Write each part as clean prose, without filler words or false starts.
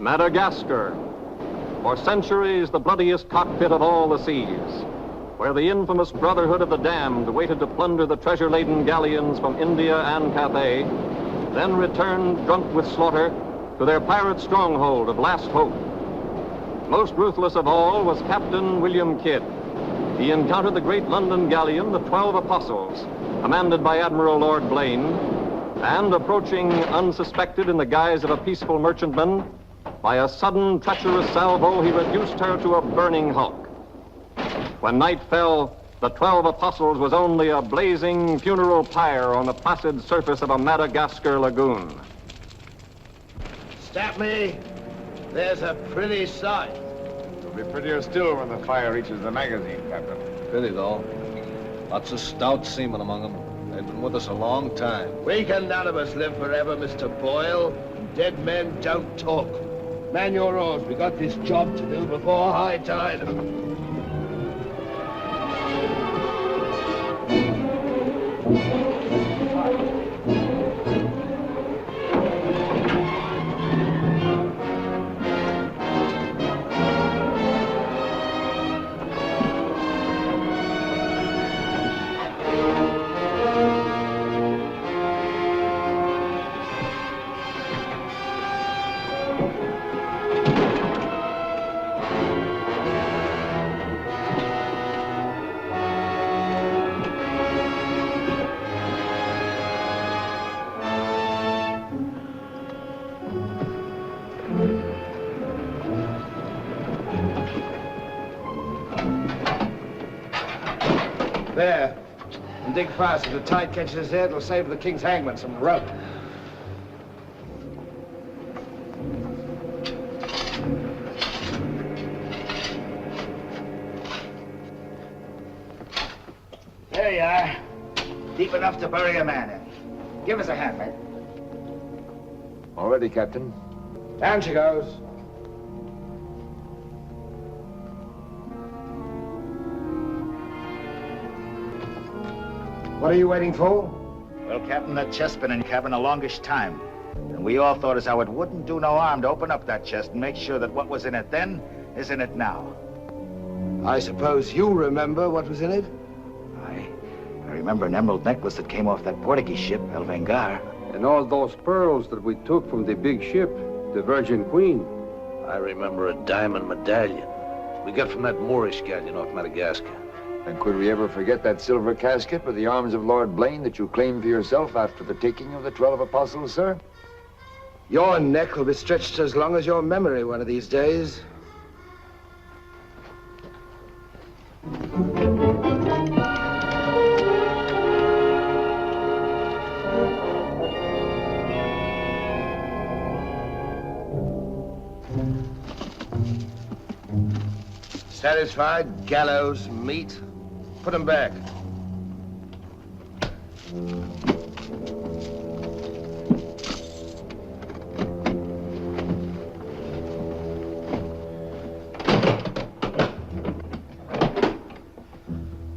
Madagascar, for centuries the bloodiest cockpit of all the seas, where the infamous Brotherhood of the Damned waited to plunder the treasure-laden galleons from India and Cathay, then returned drunk with slaughter to their pirate stronghold of Last Hope. Most ruthless of all was Captain William Kidd. He encountered the great London galleon, the 12 Apostles, commanded by Admiral Lord Blaine, and approaching unsuspected in the guise of a peaceful merchantman, by a sudden treacherous salvo, he reduced her to a burning hulk. When night fell, the 12 Apostles was only a blazing funeral pyre on the placid surface of a Madagascar lagoon. Stop me. There's a pretty sight. It'll be prettier still when the fire reaches the magazine, Captain. Pity, though. Lots of stout seamen among them. They've been with us a long time. We can none of us live forever, Mr. Boyle. Dead men don't talk. Man your oars. We got this job to do before high tide. There. And dig fast. If the tide catches us there, it'll save the king's hangman some rope. There you are. Deep enough to bury a man in. Give us a hand, mate. All ready, Captain. Down she goes. What are you waiting for? Well, Captain, that chest's been in cabin a longish time. And we all thought as how it wouldn't do no harm to open up that chest and make sure that what was in it then is in it now. I suppose you remember what was in it? I remember an emerald necklace that came off that Portuguese ship, El Vengar. And all those pearls that we took from the big ship, the Virgin Queen. I remember a diamond medallion we got from that Moorish galleon off Madagascar. And could we ever forget that silver casket with the arms of Lord Blaine that you claimed for yourself after the taking of the 12 Apostles, sir? Your neck will be stretched as long as your memory one of these days. Satisfied? Gallows meat? Put them back.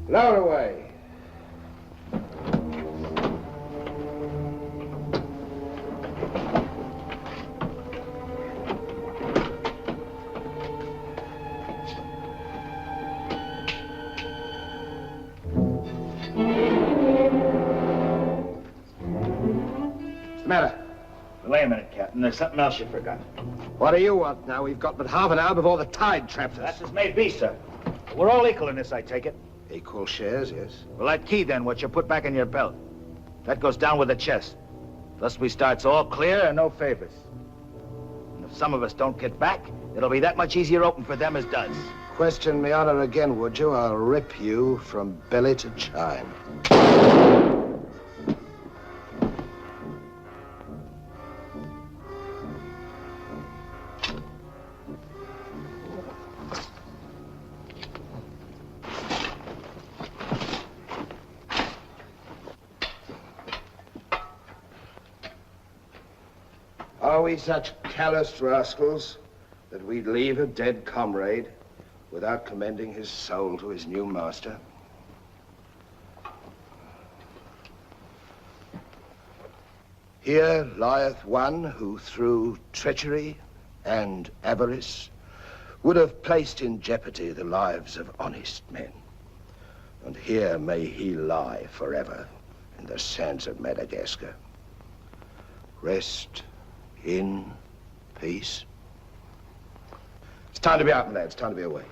Lower away. Wait a minute, Captain. There's something else you forgot. What do you want now? We've got but half an hour before the tide traps us. That's as may be, sir. We're all equal in this, I take it. Equal shares, yes. Well, that key, then, what you put back in your belt, that goes down with the chest. Thus we starts all clear and no favors. And if some of us don't get back, it'll be that much easier open for them as does. Question me honor again, would you? I'll rip you from belly to chine. Are we such calloused rascals that we'd leave a dead comrade without commending his soul to his new master? Here lieth one who through treachery, and avarice would have placed in jeopardy the lives of honest men. And here may he lie forever in the sands of Madagascar. Rest in peace. It's time to be out, lads. It's time to be away.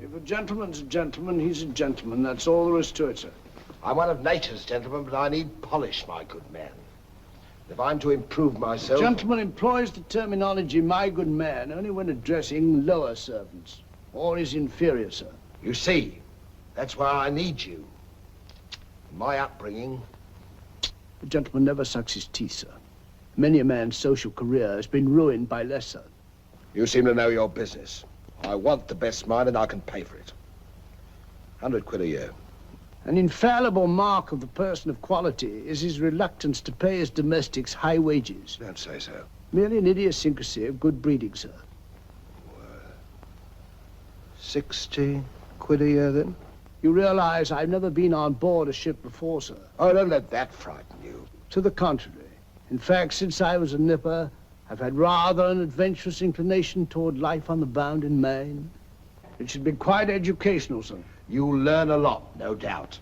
If a gentleman's a gentleman, he's a gentleman. That's all there is to it, sir. I'm one of nature's gentlemen, but I need polish, my good man. If I'm to improve myself... Gentleman employs the terminology, my good man, only when addressing lower servants, or his inferior, sir. You see, that's why I need you. In my upbringing... A gentleman never sucks his teeth, sir. Many a man's social career has been ruined by less, sir. You seem to know your business. I want the best mine, and I can pay for it. 100 quid a year. An infallible mark of the person of quality is his reluctance to pay his domestics high wages. Don't say so. Merely an idiosyncrasy of good breeding, sir. 60 quid a year, then? You realize I've never been on board a ship before, sir. Oh, don't let that frighten you. To the contrary. In fact, since I was a nipper, I've had rather an adventurous inclination toward life on the bound in Maine. It should be quite educational, sir. You'll learn a lot, no doubt.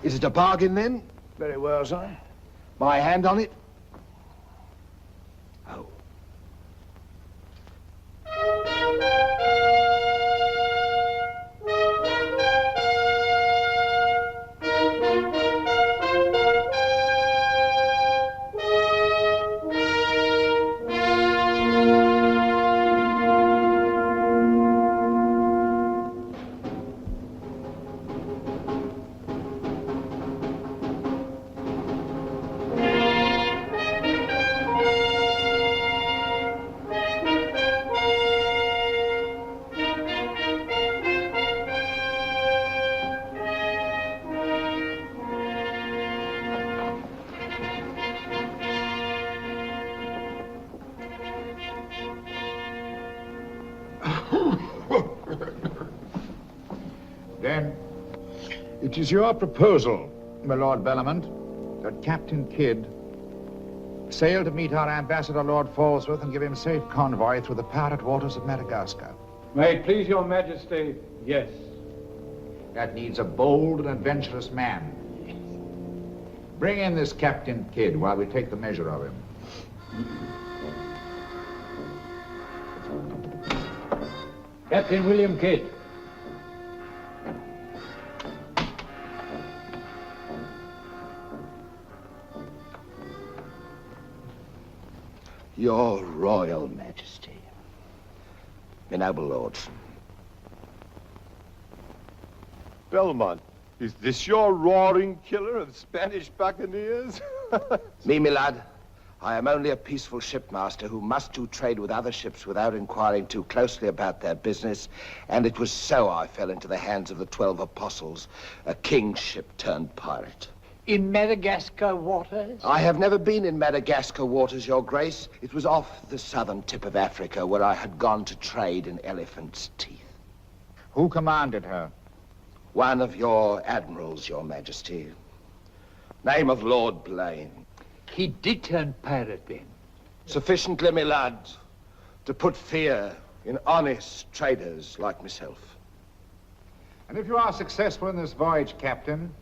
Is it a bargain, then? Very well, sir. My hand on it? Oh. Then, it is your proposal, my Lord Bellomont, that Captain Kidd sail to meet our ambassador, Lord Falsworth, and give him safe convoy through the pirate waters of Madagascar. May it please your majesty, yes. That needs a bold and adventurous man. Bring in this Captain Kidd while we take the measure of him. Captain William Kidd. Your Royal Majesty. My noble lords. Belmont, is this your roaring killer of Spanish buccaneers? Me, my lad, I am only a peaceful shipmaster who must do trade with other ships without inquiring too closely about their business, and it was so I fell into the hands of the 12 apostles, a king's ship turned pirate. In Madagascar waters? I have never been in Madagascar waters, Your Grace. It was off the southern tip of Africa where I had gone to trade in elephants' teeth. Who commanded her? One of your admirals, Your Majesty. Name of Lord Blaine. He did turn pirate then? Sufficiently, my lad, to put fear in honest traders like myself. And if you are successful in this voyage, Captain,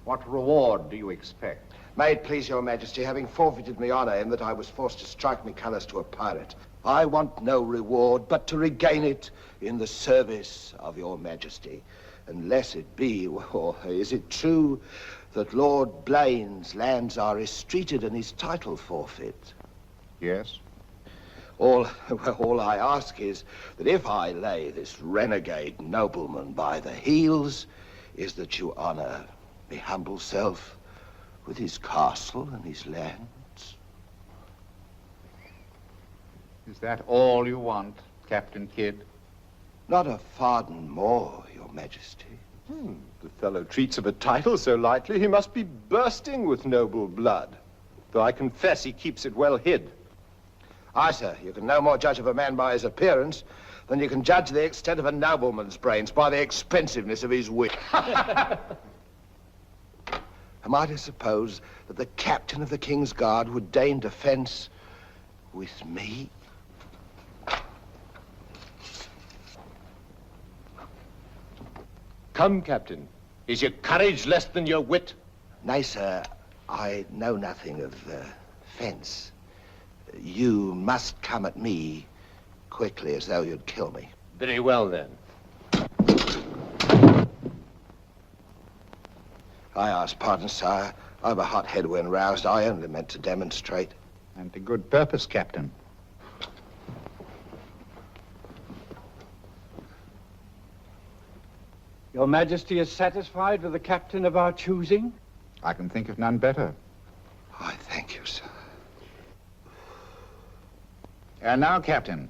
what reward do you expect? May it please Your Majesty, having forfeited my honor in that I was forced to strike me colors to a pirate, I want no reward but to regain it in the service of Your Majesty. Unless it be, or is it true that Lord Blaine's lands are estreated and his title forfeit? Yes. All I ask is that if I lay this renegade nobleman by the heels, is that you honor my humble self with his castle and his lands. Is that all you want, Captain Kidd? Not a farden more, Your Majesty. The fellow treats of a title so lightly, he must be bursting with noble blood. Though I confess he keeps it well hid. Aye, sir, you can no more judge of a man by his appearance than you can judge the extent of a nobleman's brains by the expensiveness of his wit. Am I to suppose that the captain of the King's Guard would deign defense with me? Come, Captain. Is your courage less than your wit? Nay, sir, I know nothing of fence. You must come at me quickly as though you'd kill me. Very well, then. I ask pardon, sire. I've a hot head when roused. I only meant to demonstrate. And to good purpose, Captain. Your Majesty is satisfied with the captain of our choosing? I can think of none better. I thank you, sir. And now, Captain,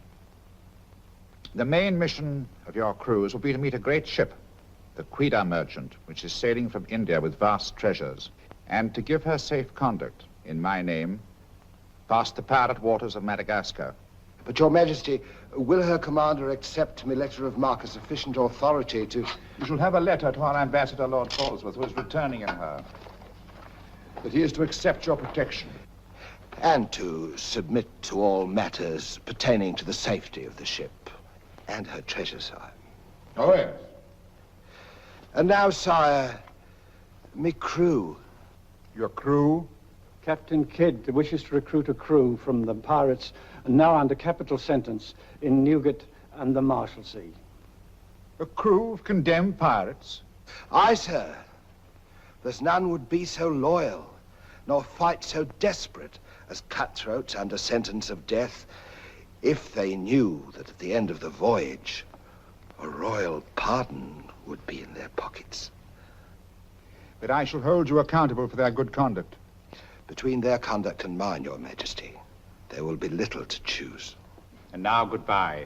the main mission of your cruise will be to meet a great ship, the Quida merchant, which is sailing from India with vast treasures, and to give her safe conduct, in my name, past the pirate waters of Madagascar. But, Your Majesty, will her commander accept my letter of marque as sufficient authority to... You shall have a letter to our ambassador, Lord Falsworth, who is returning in her, that he is to accept your protection. And to submit to all matters pertaining to the safety of the ship and her treasure, sire. Oh, yes. And now, sire, me crew. Your crew? Captain Kidd wishes to recruit a crew from the pirates now under capital sentence in Newgate and the Marshalsea. A crew of condemned pirates? Aye, sir. There's none would be so loyal, nor fight so desperate as cutthroats under sentence of death, if they knew that at the end of the voyage, a royal pardon would be in their pockets. But I shall hold you accountable for their good conduct. Between their conduct and mine, Your Majesty, there will be little to choose. And now, goodbye.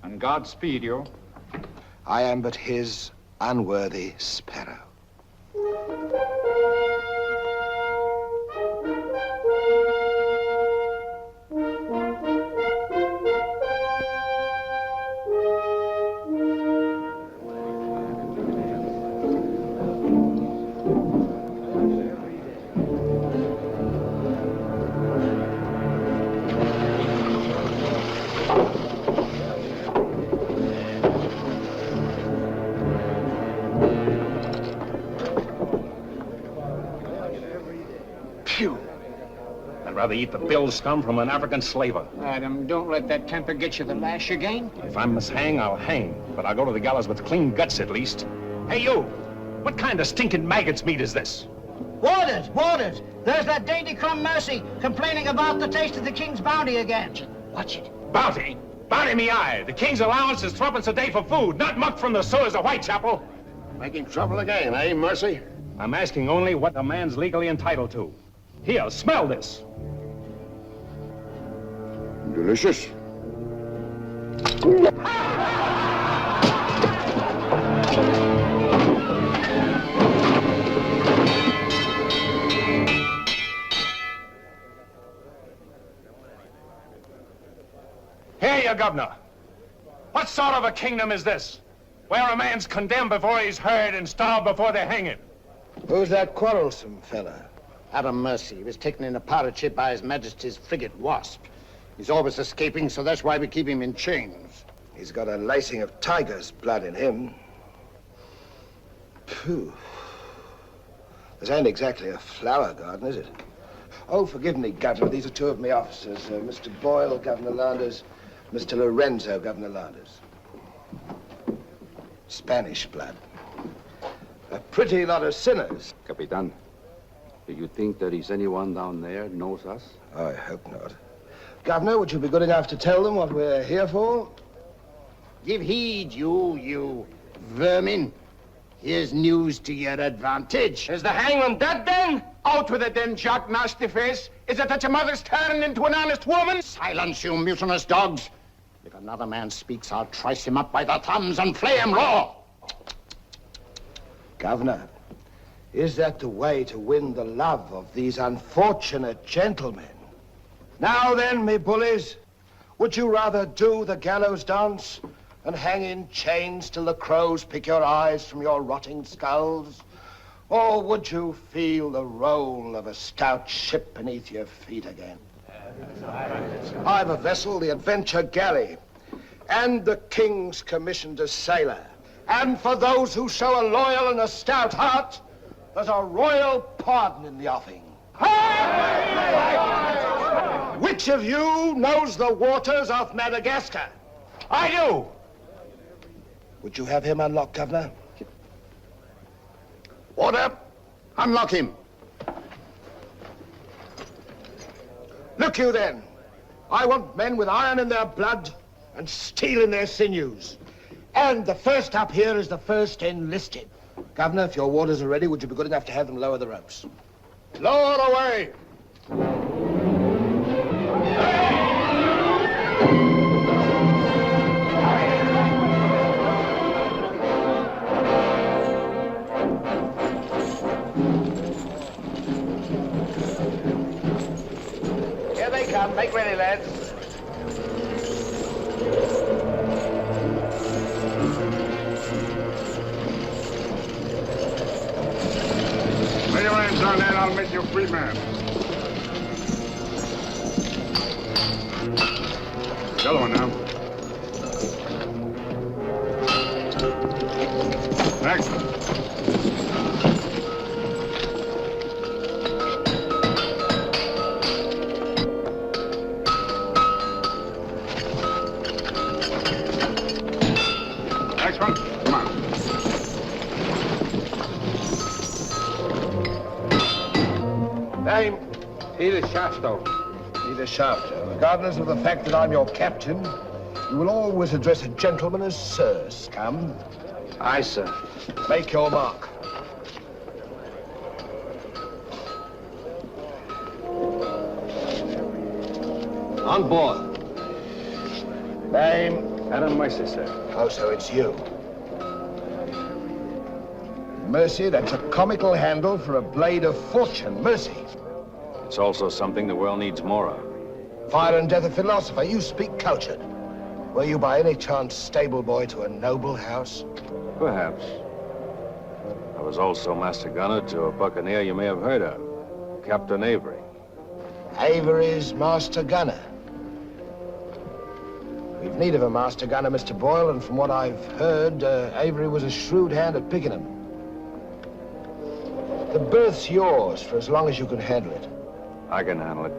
And God speed you. I am but his unworthy sparrow. I'd rather eat the bill scum from an African slaver. Adam, don't let that temper get you the lash again. If I must hang, I'll hang. But I'll go to the gallows with clean guts, at least. Hey, you! What kind of stinking maggot's meat is this? Warders! Warders! There's that dainty crumb Mercy complaining about the taste of the king's bounty again. Watch it. Bounty? Bounty me eye! The king's allowance is 3 a day for food, not muck from the sewers of Whitechapel. Making trouble again, eh, Mercy? I'm asking only what a man's legally entitled to. Here, smell this. Delicious. Here, you governor. What sort of a kingdom is this? Where a man's condemned before he's heard and starved before they hang him. Who's that quarrelsome fella? Adam Mercy. He was taken in a pirate ship by His Majesty's frigate Wasp. He's always escaping, so that's why we keep him in chains. He's got a lacing of tiger's blood in him. Phew. This ain't exactly a flower garden, is it? Oh, forgive me, Governor. These are two of my officers. Mr. Boyle, Governor Landers. Mr. Lorenzo, Governor Landers. Spanish blood. A pretty lot of sinners. Capitan, do you think there is anyone down there knows us? I hope not. Governor, would you be good enough to tell them what we're here for? Give heed, you vermin. Here's news to your advantage. Is the hangman dead, then? Out with it, then, Jack Nasty Face. Is it that your mother's turned into an honest woman? Silence, you mutinous dogs. If another man speaks, I'll trice him up by the thumbs and flay him raw. Governor, is that the way to win the love of these unfortunate gentlemen? Now then, me bullies, would you rather do the gallows dance and hang in chains till the crows pick your eyes from your rotting skulls? Or would you feel the roll of a stout ship beneath your feet again? I've a vessel, the Adventure Galley, and the King's commissioned a sailor. And for those who show a loyal and a stout heart, there's a royal pardon in the offing. Which of you knows the waters of Madagascar? I do. Would you have him unlocked, Governor? Order. Unlock him. Look you then. I want men with iron in their blood and steel in their sinews. And the first up here is the first enlisted. Governor, if your warders are ready, would you be good enough to have them lower the ropes? Lower away. Here they come. Make ready, lads. Lay your hands on that, I'll make you a free man. The other one now. Next. Next one. Come on. Name? Peter Shafto. Peter Shafto. Regardless of the fact that I'm your captain, you will always address a gentleman as Sir, scum. Aye, sir. Make your mark. On board. Name? Adam Mercer, sir. Oh, so it's you. Mercy, that's a comical handle for a blade of fortune. Mercy. It's also something the world needs more of. Fire and death a philosopher. You speak cultured. Were you by any chance stable boy to a noble house? Perhaps. I was also master gunner to a buccaneer you may have heard of, Captain Avery. Avery's master gunner. We've need of a master gunner, Mr. Boyle, and from what I've heard, Avery was a shrewd hand at picking them. The berth's yours for as long as you can handle it. I can handle it.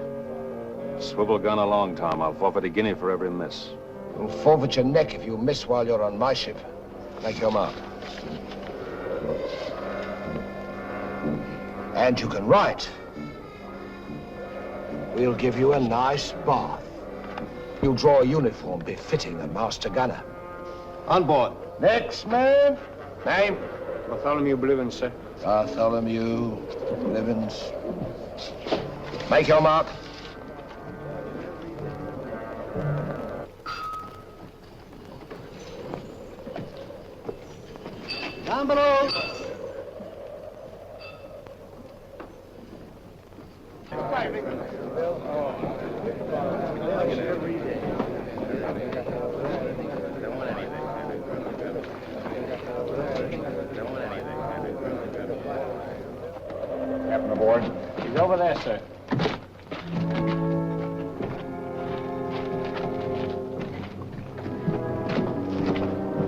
Swivel gun along, Tom. I'll forfeit a guinea for every miss. You'll forfeit your neck if you miss while you're on my ship. Make your mark. And you can write. We'll give you a nice bath. You'll draw a uniform befitting a master gunner. On board. Next man. Name? Bartholomew Blivens, sir. Bartholomew Blivens. Make your mark. Down below. Captain aboard. He's over there, sir.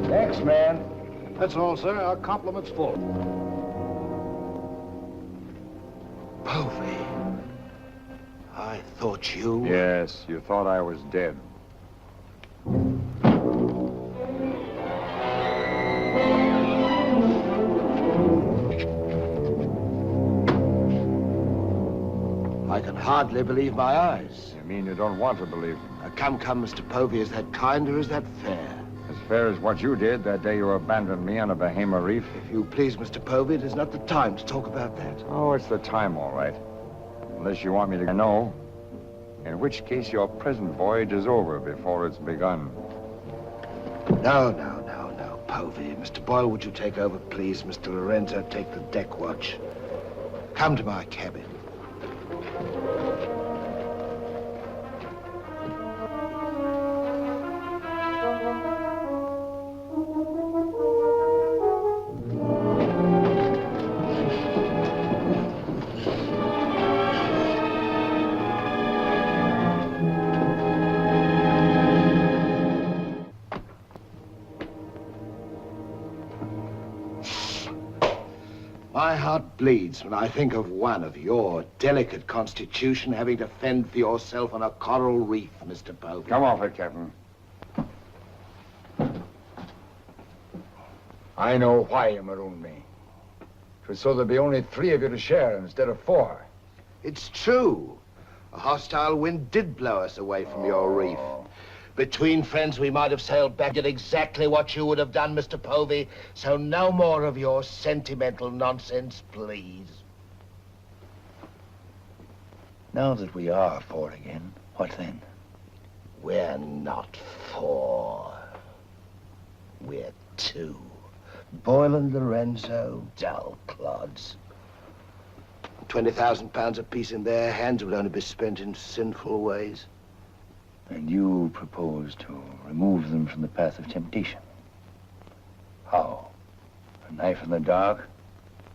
Next man. That's all, sir. Our compliment's full. Povey. I thought you... Yes, you thought I was dead. I can hardly believe my eyes. You mean you don't want to believe me? Come, Mr. Povey. Is that kind or is that fair? As fair as what you did that day you abandoned me on a Bahama reef? If you please, Mr. Povey, it is not the time to talk about that. Oh, it's the time, all right. Unless you want me to know. In which case your present voyage is over before it's begun. No, Povey. Mr. Boyle, would you take over, please? Mr. Lorenzo, take the deck watch. Come to my cabin. My heart bleeds when I think of one of your delicate constitution having to fend for yourself on a coral reef, Mr. Povey. Come off it, Captain. I know why you marooned me. It was so there'd be only 3 of you to share instead of 4. It's true. A hostile wind did blow us away from your reef. Between friends, we might have sailed back at exactly what you would have done, Mr. Povey. So no more of your sentimental nonsense, please. Now that we are 4 again, what then? We're not 4. We're 2. Boyle and Lorenzo, dull clods. 20,000 pounds apiece in their hands would only be spent in sinful ways. And you propose to remove them from the path of temptation. How? A knife in the dark?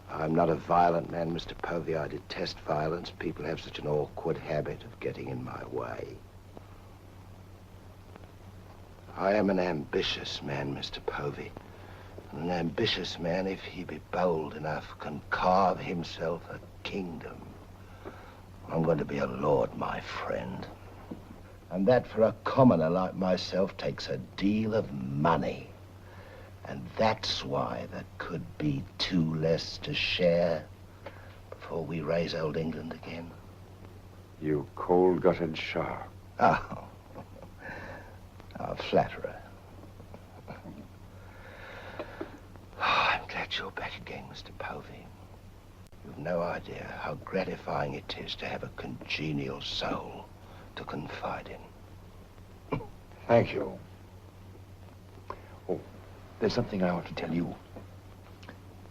I'm not a violent man, Mr. Povey. I detest violence. People have such an awkward habit of getting in my way. I am an ambitious man, Mr. Povey. And an ambitious man, if he be bold enough, can carve himself a kingdom. I'm going to be a lord, my friend. And that for a commoner like myself takes a deal of money. And that's why there could be 2 less to share before we raise old England again. You cold-gutted shark. Oh, a flatterer. Oh, I'm glad you're back again, Mr. Povey. You've no idea how gratifying it is to have a congenial soul to confide in. Thank you. Oh, there's something I ought to tell you.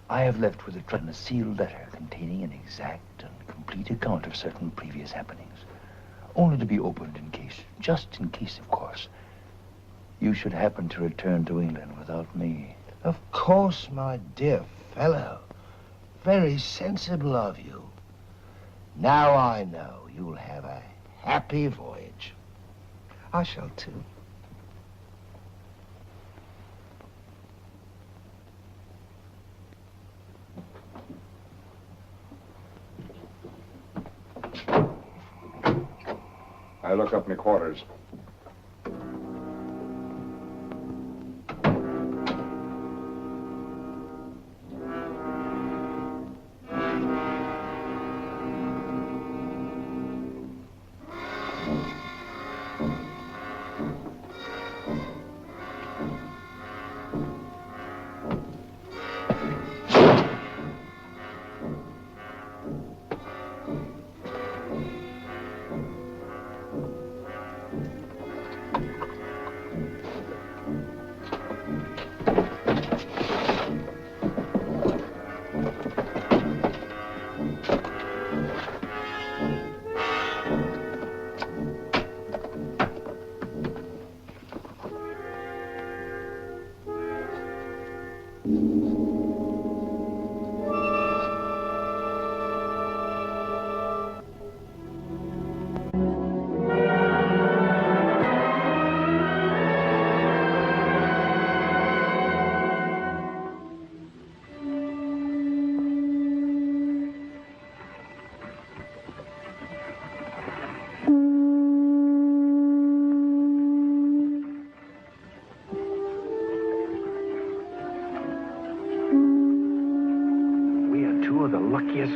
I have left with the Trent a sealed letter containing an exact and complete account of certain previous happenings, only to be opened in case, just in case, of course, you should happen to return to England without me. Of course, my dear fellow. Very sensible of you. Now I know you'll have a happy voyage. I shall too. I look up my quarters.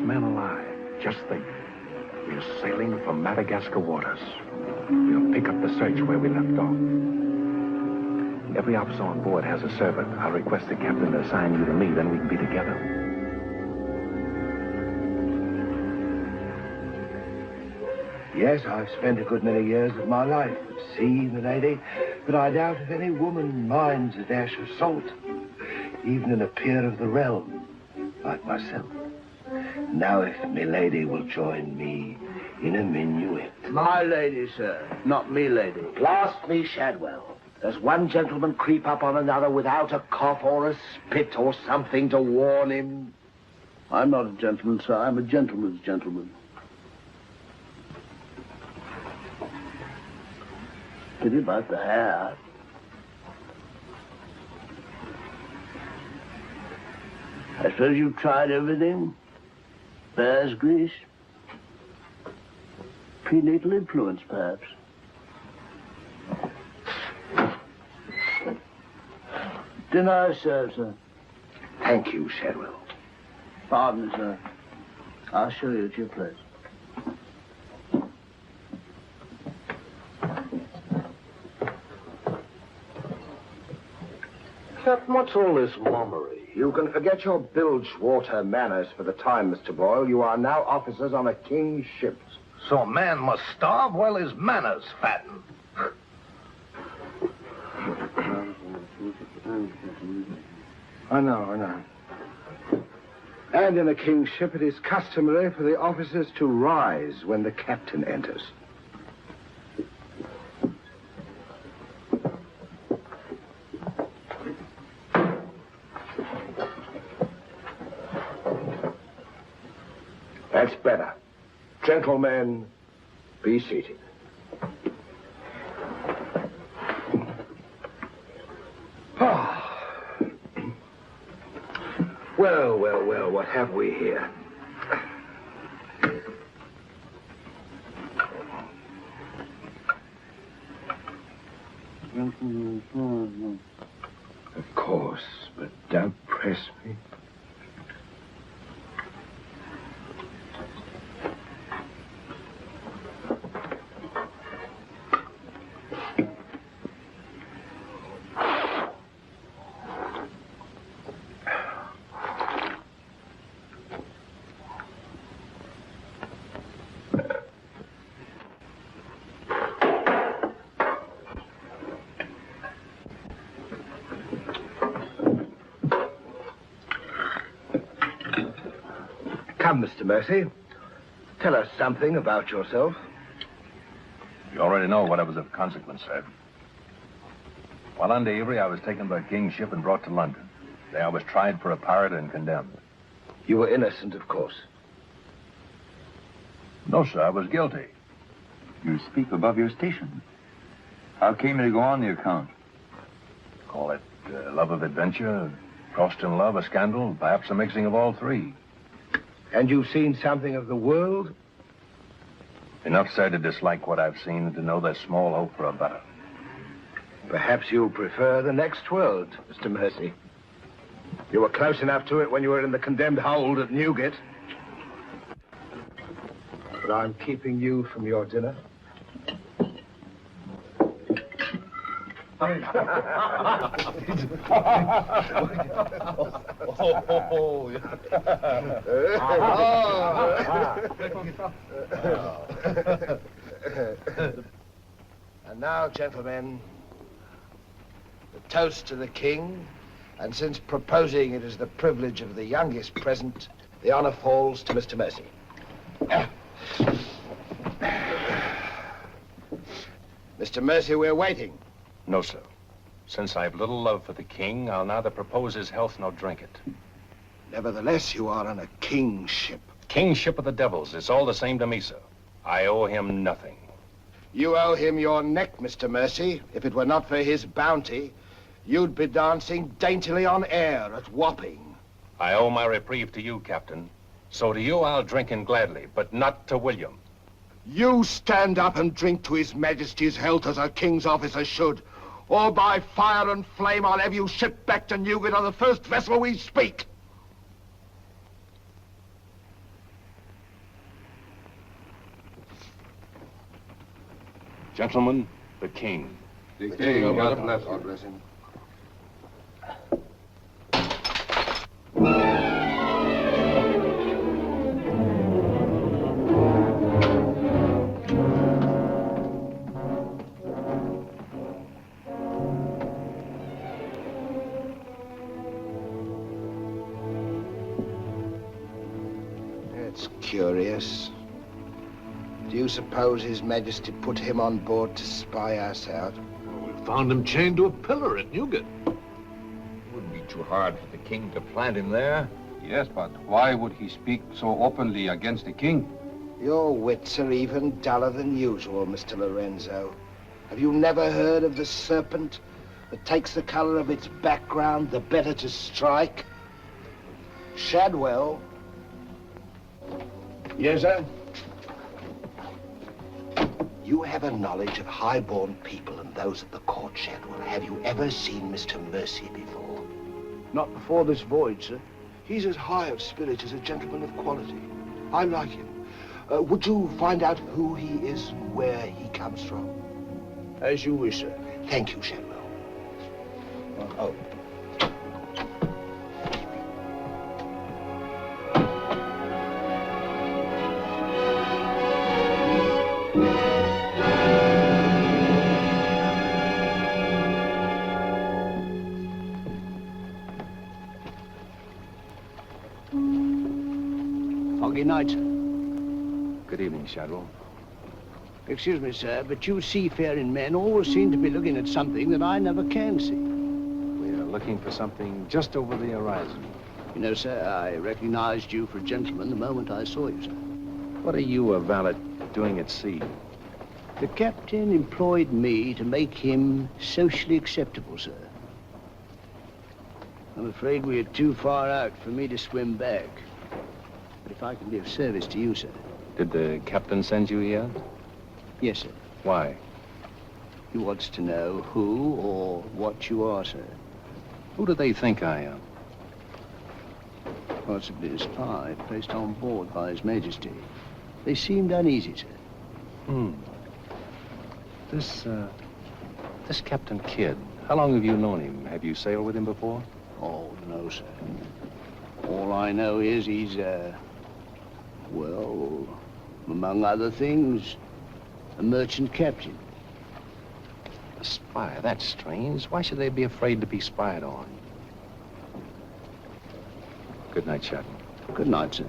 Men alive. Just think. We're sailing for Madagascar waters. We'll pick up the search where we left off. Every officer on board has a servant. I'll request the captain to assign you to me, then we can be together. Yes, I've spent a good many years of my life at sea, milady, but I doubt if any woman minds a dash of salt, even in a peer of the realm, like myself. Now, if milady will join me in a minuet. My lady, sir, not me lady. Blast me, Shadwell. Does one gentleman creep up on another without a cough or a spit or something to warn him? I'm not a gentleman, sir. I'm a gentleman's gentleman. Pity about the hair. I suppose you've tried everything? Bear's grease? Prenatal influence, perhaps? Dinner served, sir. Thank you, Shadwell. Pardon me, sir. I'll show you to your place. Captain, what's all this mummery? You can forget your bilge water manners for the time, Mr. Boyle. You are now officers on a king's ship. So a man must starve while his manners fatten. I know. And in a king's ship, it is customary for the officers to rise when the captain enters. That's better. Gentlemen, be seated. Well, what have we here? Of course, but don't press me. Come, Mr. Mercy. Tell us something about yourself. You already know what was of consequence, sir. While under Avery, I was taken by King's ship and brought to London. There I was tried for a pirate and condemned. You were innocent, of course. No, sir, I was guilty. You speak above your station. How came you to go on the account? Call it love of adventure, crossed in love, a scandal, perhaps a mixing of all three. And you've seen something of the world? Enough, sir, to dislike what I've seen and to know there's small hope for a better. Perhaps you'll prefer the next world, Mr. Mercy. You were close enough to it when you were in the condemned hold at Newgate. But I'm keeping you from your dinner. And now, gentlemen, the toast to the king, and since proposing it is the privilege of the youngest present, the honor falls to Mr. Mercy. Mr. Mercy, we're waiting. No, sir. Since I've little love for the king, I'll neither propose his health nor drink it. Nevertheless, you are on a king's ship. King's ship of the devils. It's all the same to me, sir. I owe him nothing. You owe him your neck, Mr. Mercy. If it were not for his bounty, you'd be dancing daintily on air at Wapping. I owe my reprieve to you, Captain. So to you I'll drink in gladly, but not to William. You stand up and drink to His Majesty's health as a king's officer should. Or by fire and flame, I'll have you shipped back to Newgate on the first vessel we speak. Gentlemen, the king. The king, God bless him. curious. Do you suppose His Majesty put him on board to spy us out? Well, we found him chained to a pillar at Newgate. It wouldn't be too hard for the king to plant him there. Yes, but why would he speak so openly against the king? Your wits are even duller than usual, Mr. Lorenzo. Have you never heard of the serpent that takes the color of its background the better to strike? Shadwell. Yes, sir? You have a knowledge of high-born people and those at the court, Shadwell. Have you ever seen Mr. Mercy before? Not before this voyage, sir. He's as high of spirit as a gentleman of quality. I like him. Would you find out who he is and where he comes from? As you wish, sir. Thank you, Shadwell. Oh. Foggy night, sir. Good evening, Shadwell. Excuse me, sir, but you seafaring men always seem to be looking at something that I never can see. We are looking for something just over the horizon. You know, sir, I recognized you for a gentleman the moment I saw you, sir. What are you, a valet, doing at sea? The captain employed me to make him socially acceptable, sir. I'm afraid we are too far out for me to swim back. But if I can be of service to you, sir. Did the captain send you here? Yes, sir. Why? He wants to know who or what you are, sir. Who do they think I am? Possibly a spy placed on board by His Majesty. They seemed uneasy, sir. This Captain Kidd, how long have you known him? Have you sailed with him before? Oh, no, sir. All I know is he's, well, among other things, a merchant captain. A spy? That's strange. Why should they be afraid to be spied on? Good night, Shadwell. Good night, sir.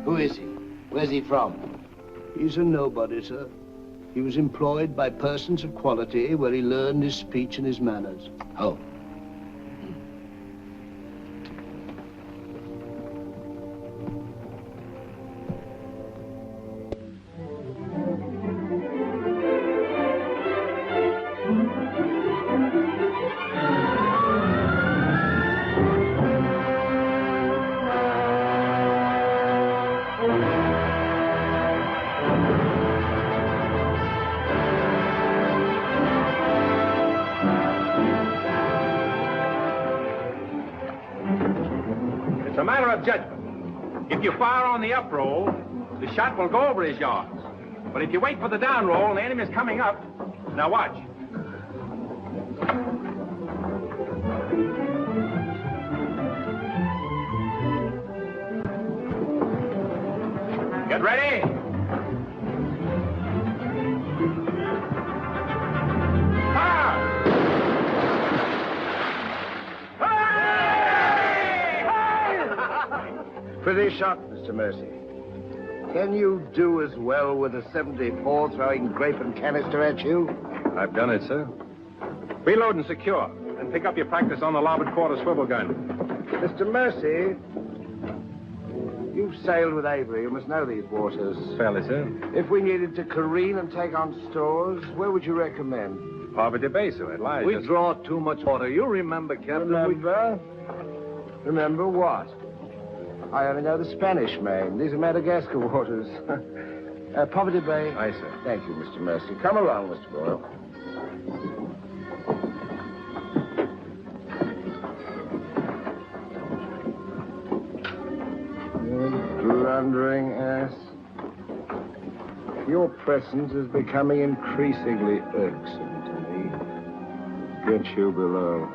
Who is he? Where's he from? He's a nobody, sir. He was employed by persons of quality where he learned his speech and his manners. Oh. It's a matter of judgment. If you fire on the up roll, the shot will go over his yards. But if you wait for the down roll and the enemy's coming up, now watch. Get ready. Fire! Pretty shot, Mr. Mercy. Can you do as well with a 74 throwing grape and canister at you? I've done it, sir. Reload and secure, and pick up your practice on the larboard quarter swivel gun. Mr. Mercy, you've sailed with Avery. You must know these waters. Fairly, sir. If we needed to careen and take on stores, where would you recommend? Poverty Bay, sir. It lies. We draw too much water. You remember, Captain. Remember? Remember what? I only know the Spanish Main. These are Madagascar waters. Poverty Bay. Aye, sir. Thank you, Mr. Mercy. Come along, Mr. Boyle. You blundering ass. Your presence is becoming increasingly irksome to me. Get you below.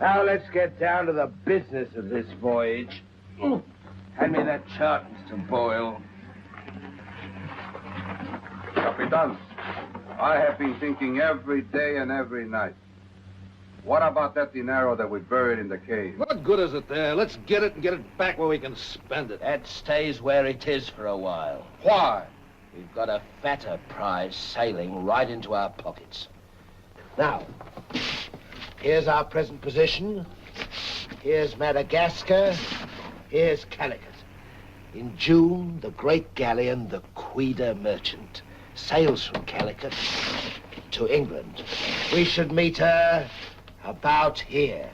Now let's get down to the business of this voyage. Hand me that chart, Mr. Boyle. Capitan, I have been thinking every day and every night. What about that dinero that we buried in the cave? What good is it there? Let's get it and get it back where we can spend it. That stays where it is for a while. Why? We've got a fatter prize sailing right into our pockets. Now, here's our present position. Here's Madagascar. Here's Calicut. In June, the great galleon, the Queen Merchant, sails from Calicut to England. We should meet her about here.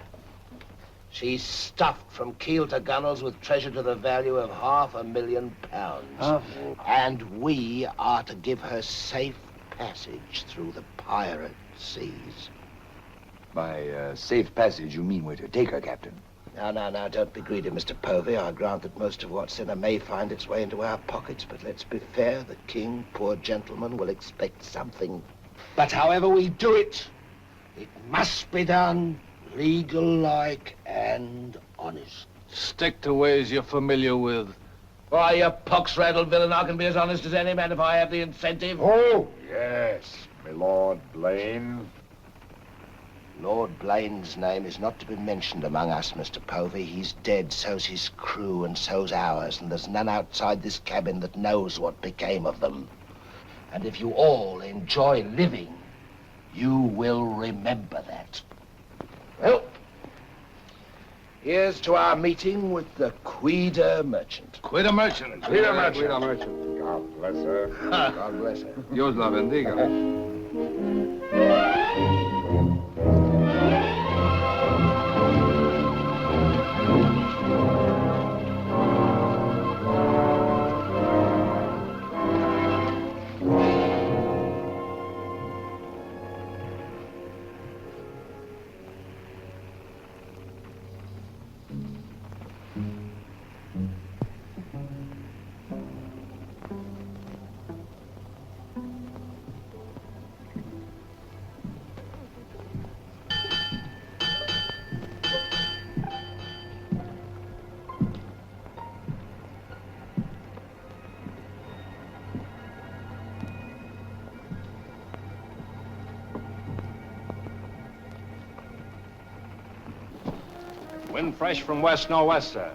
She's stuffed from keel to gunwales with treasure to the value of £500,000. And we are to give her safe passage through the pirate seas. By safe passage, you mean we're to take her, Captain? Now, don't be greedy, Mr. Povey. I grant that most of what's in her may find its way into our pockets, but let's be fair. The king, poor gentleman, will expect something. But however we do it, it must be done legal-like and honest. Stick to ways you're familiar with. Why, you pox-rattled villain, I can be as honest as any man if I have the incentive. Oh, yes, my Lord Blaine. Lord Blaine's name is not to be mentioned among us, Mr. Povey. He's dead, so's his crew and so's ours, and there's none outside this cabin that knows what became of them. And if you all enjoy living, you will remember that. Well, here's to our meeting with the Queen Merchant. Queen Merchant. Queen Merchant. God bless her. God bless her. Dios la bendiga. Wind fresh from west-nor'wester.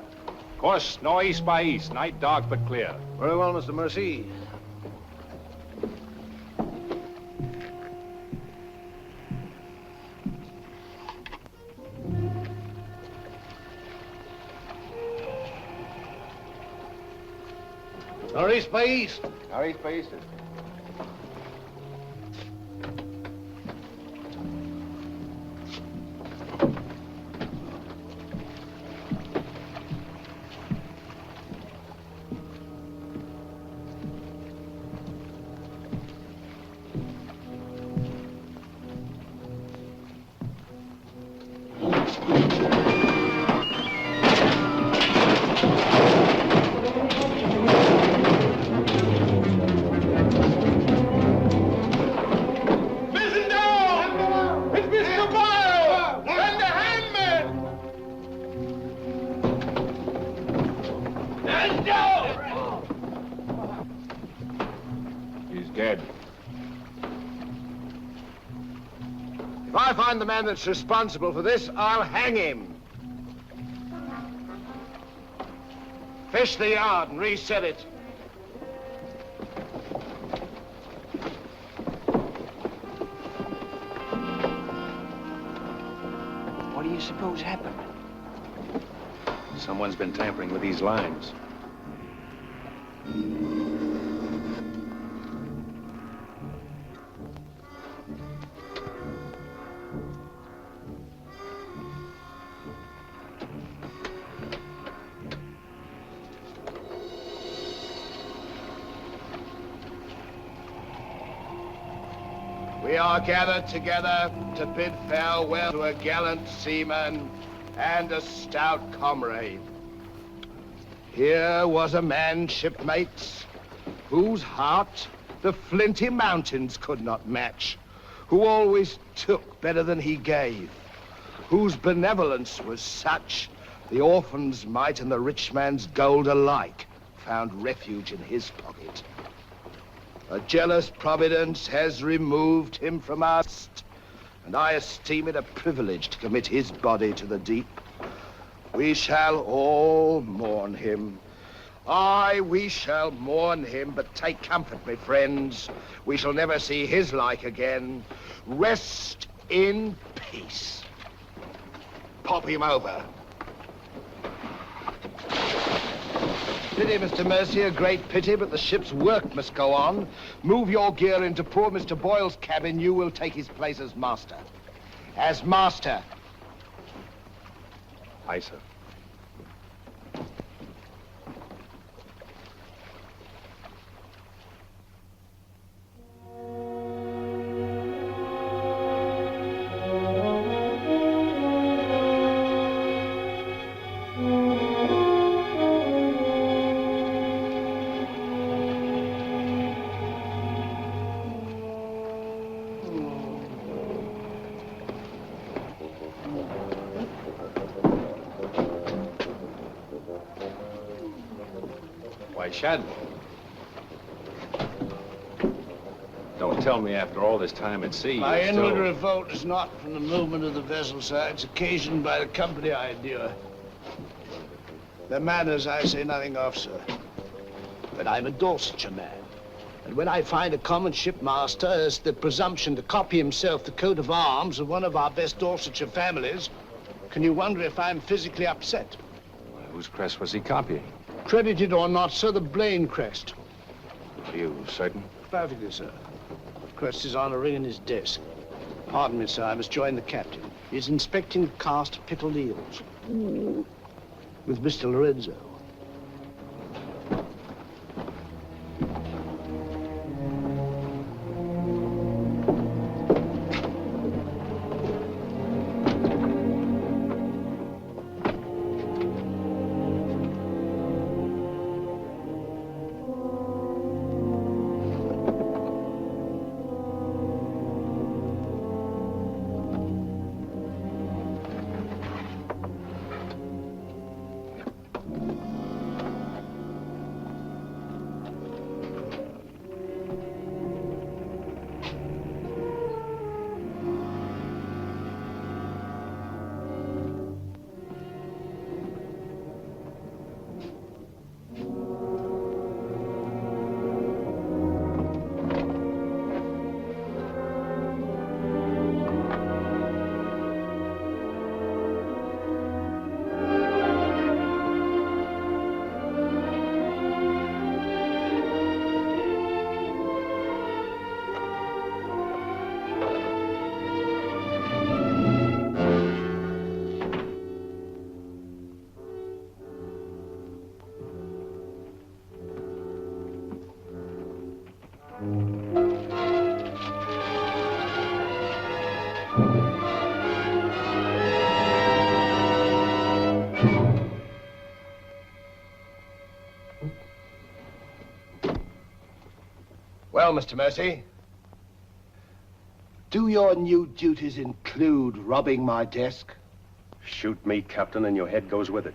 Course northeast by east. Night dark but clear. Very well, Mr. Mercy. Northeast by east. Northeast by east. If I find the man that's responsible for this, I'll hang him. Fish the yard and reset it. What do you suppose happened? Someone's been tampering with these lines. We are gathered together to bid farewell to a gallant seaman and a stout comrade. Here was a man, shipmates, whose heart the flinty mountains could not match, who always took better than he gave, whose benevolence was such, the orphan's mite and the rich man's gold alike found refuge in his pocket. A jealous providence has removed him from us, and I esteem it a privilege to commit his body to the deep. We shall all mourn him. Aye, we shall mourn him, but take comfort, my friends. We shall never see his like again. Rest in peace. Pop him over. Pity, Mr. Mercy, a great pity, but the ship's work must go on. Move your gear into poor Mr. Boyle's cabin. You will take his place as master. As master. Aye, sir. Why, Shad. Don't tell me after all this time at sea. My you're inward still... revolt is not from the movement of the vessel, sir. It's occasioned by the company I endure. Their manners I say nothing of, sir. But I'm a Dorsetshire man. And when I find a common shipmaster has the presumption to copy himself the coat of arms of one of our best Dorsetshire families, can you wonder if I'm physically upset? Whose crest was he copying? Credited or not, sir, the Blaine crest. Are you certain? Perfectly, sir. The crest is on a ring in his desk. Pardon me, sir, I must join the captain. He's inspecting the cast of pickled eels. With Mr. Lorenzo. Well, Mr. Mercy, do your new duties include robbing my desk? Shoot me, Captain, and your head goes with it.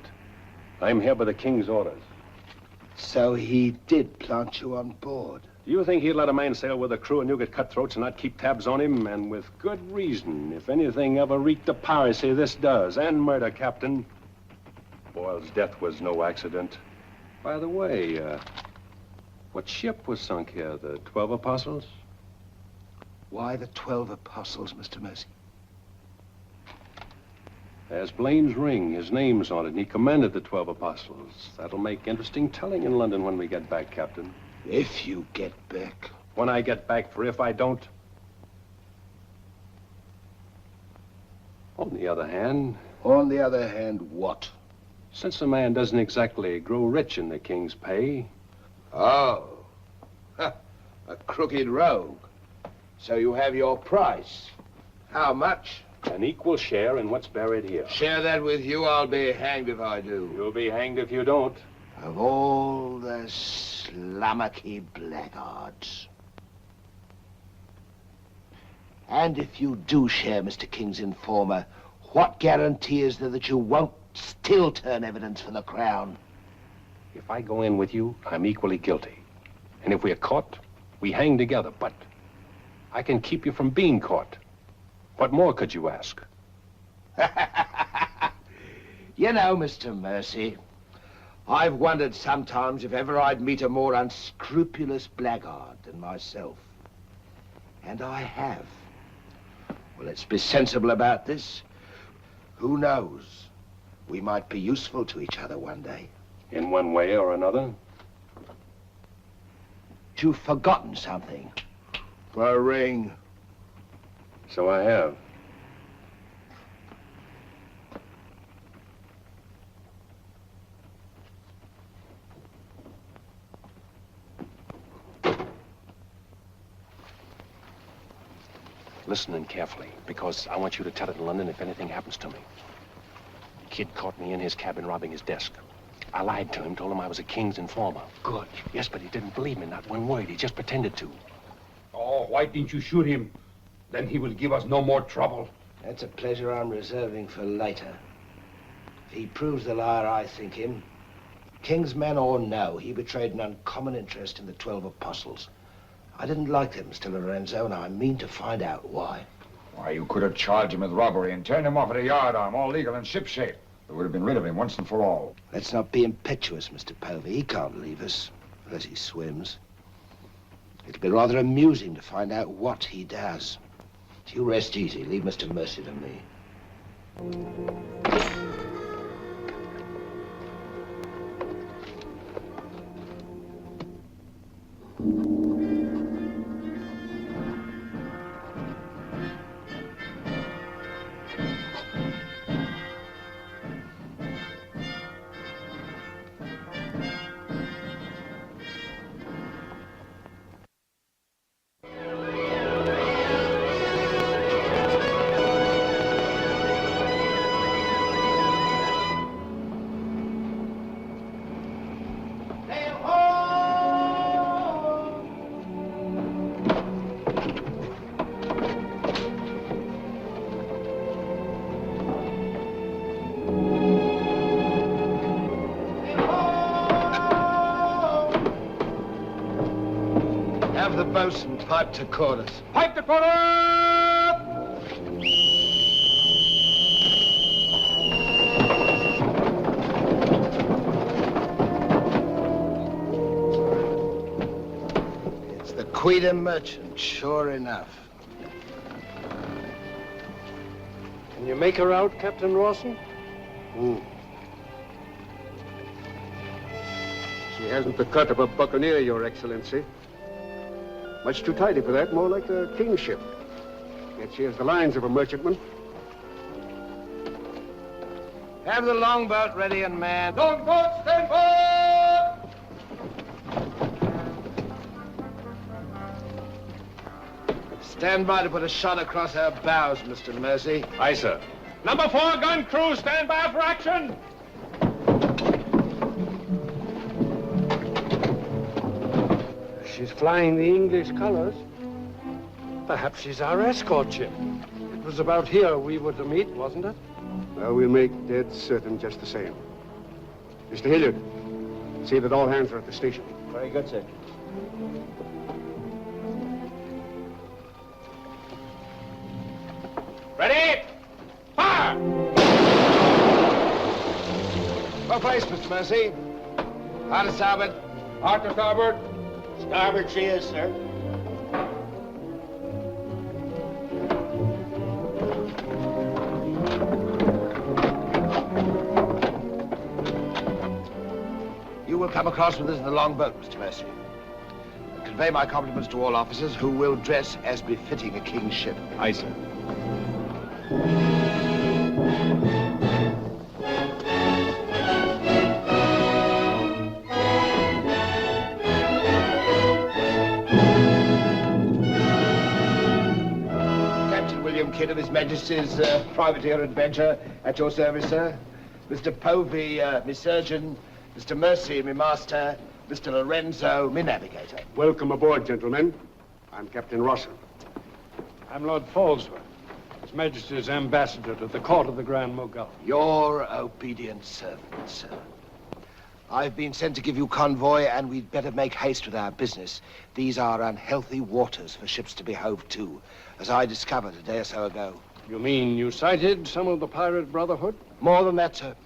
I'm here by the King's orders. So he did plant you on board. Do you think he'd let a man sail with a crew of Newgate cutthroats and not keep tabs on him? And with good reason. If anything ever reeked of piracy, this does. And murder, Captain. Boyle's death was no accident. By the way, what ship was sunk here? The 12 Apostles? Why the 12 Apostles, Mr. Mercy? There's Blaine's ring. His name's on it, and he commanded the 12 Apostles. That'll make interesting telling in London when we get back, Captain. If you get back. When I get back, for if I don't. On the other hand... On the other hand, what? Since a man doesn't exactly grow rich in the King's pay... Oh. Ha, a crooked rogue. So you have your price. How much? An equal share in what's buried here. Share that with you, I'll be hanged if I do. You'll be hanged if you don't. Of all the slummocky blackguards. And if you do share Mr. King's informer, What guarantee is there that you won't still turn evidence for the Crown? If I go in with you, I'm equally guilty. And if we're caught, we hang together. But I can keep you from being caught. What more could you ask? You know, Mr. Mercy, I've wondered sometimes if ever I'd meet a more unscrupulous blackguard than myself. And I have. Well, let's be sensible about this. Who knows? We might be useful to each other one day. In one way or another? You've forgotten something. The ring. So I have. Listen in carefully, because I want you to tell it in London if anything happens to me. Kid caught me in his cabin robbing his desk. I lied to him, told him I was a king's informer. Good. Yes, but he didn't believe me, not one word. He just pretended to. Oh, why didn't you shoot him? Then he will give us no more trouble. That's a pleasure I'm reserving for later. If he proves the liar I think him, king's man or no, he betrayed an uncommon interest in the 12 apostles. I didn't like them, Mr. Lorenzo, and I mean to find out why. Why, you could have charged him with robbery and turned him off at a yardarm, all legal and shipshape. We would have been rid of him once and for all. Let's not be impetuous, Mr. Povey. He can't leave us, unless he swims. It'll be rather amusing to find out what he does. You rest easy. Leave Mr. Mercy to me. Have the bosun pipe to quarters. Pipe to quarter! It's the Queen Merchant, sure enough. Can you make her out, Captain Rawson? She hasn't the cut of a buccaneer, Your Excellency. Much too tidy for that, more like a king's ship. Yet she has the lines of a merchantman. Have the longboat ready and manned. Longboat, stand by! Stand by to put a shot across her bows, Mr. Mercy. Aye, sir. Number 4 gun crew, stand by for action! She's flying the English colors. Perhaps she's our escort ship. It was about here we were to meet, wasn't it? Well, we'll make dead certain just the same. Mr. Hilliard, see that all hands are at the station. Very good, sir. Ready? Fire! Well placed, Mr. Mercy. Hard to starboard. Hard to starboard. Starboard she is, sir. You will come across with us in the longboat, Mr. Mercy. And convey my compliments to all officers who will dress as befitting a king's ship. Aye, sir. Kidd of His Majesty's Privateer Adventure at your service, sir. Mr. Povey, me surgeon. Mr. Mercy, me master. Mr. Lorenzo, me navigator. Welcome aboard, gentlemen. I'm Captain Rawson. I'm Lord Falsworth. His Majesty's ambassador to the court of the Grand Mogul. Your obedient servant, sir. I've been sent to give you convoy, and we'd better make haste with our business. These are unhealthy waters for ships to be hove to, as I discovered a day or so ago. You mean you sighted some of the pirate brotherhood? More than that, sir.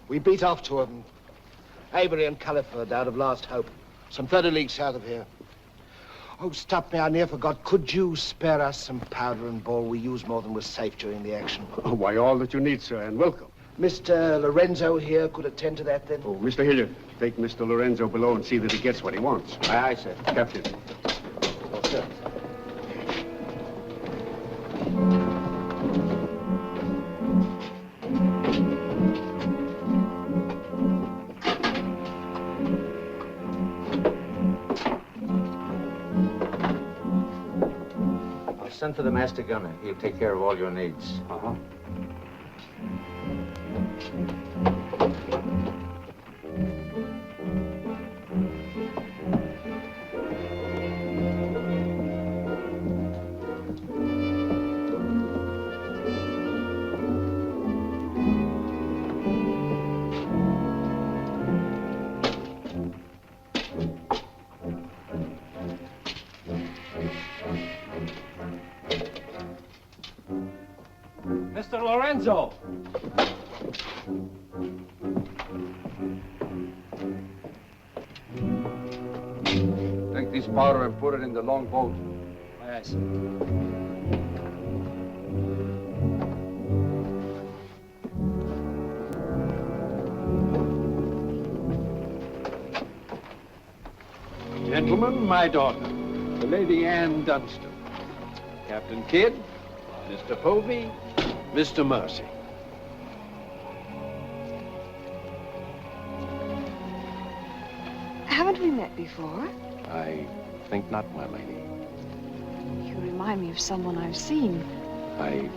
We beat off two of them. Avery and Culliford out of Last Hope, some 30 leagues south of here. Oh, stop me, I near forgot. Could you spare us some powder and ball? We used more than was safe during the action. Oh, why, all that you need, sir, and welcome. Mr. Lorenzo here could attend to that, then? Oh, Mr. Hilliard, take Mr. Lorenzo below and see that he gets what he wants. Aye, aye, sir. Captain. Oh, sir. Send for the master gunner. He'll take care of all your needs. Uh-huh. Mr. Lorenzo! Take this powder and put it in the long boat. Aye, sir. Gentlemen, my daughter, the Lady Anne Dunstan. Captain Kidd, Mr. Povey, Mr. Mercy. Haven't we met before? I think not, my lady. You remind me of someone I've seen. I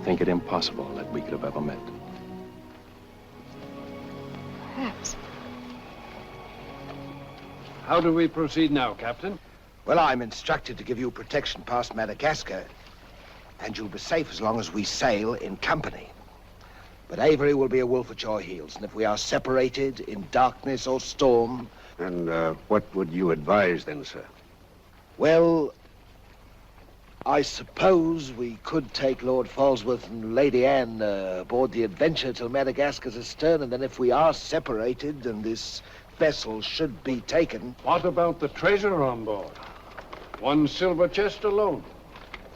think it impossible that we could have ever met. Perhaps. How do we proceed now, Captain? Well, I'm instructed to give you protection past Madagascar, and you'll be safe as long as we sail in company. But Avery will be a wolf at your heels, and if we are separated in darkness or storm... And what would you advise then, sir? Well, I suppose we could take Lord Falsworth and Lady Anne aboard the Adventure till Madagascar's astern, and then if we are separated and this vessel should be taken... What about the treasure on board? One silver chest alone.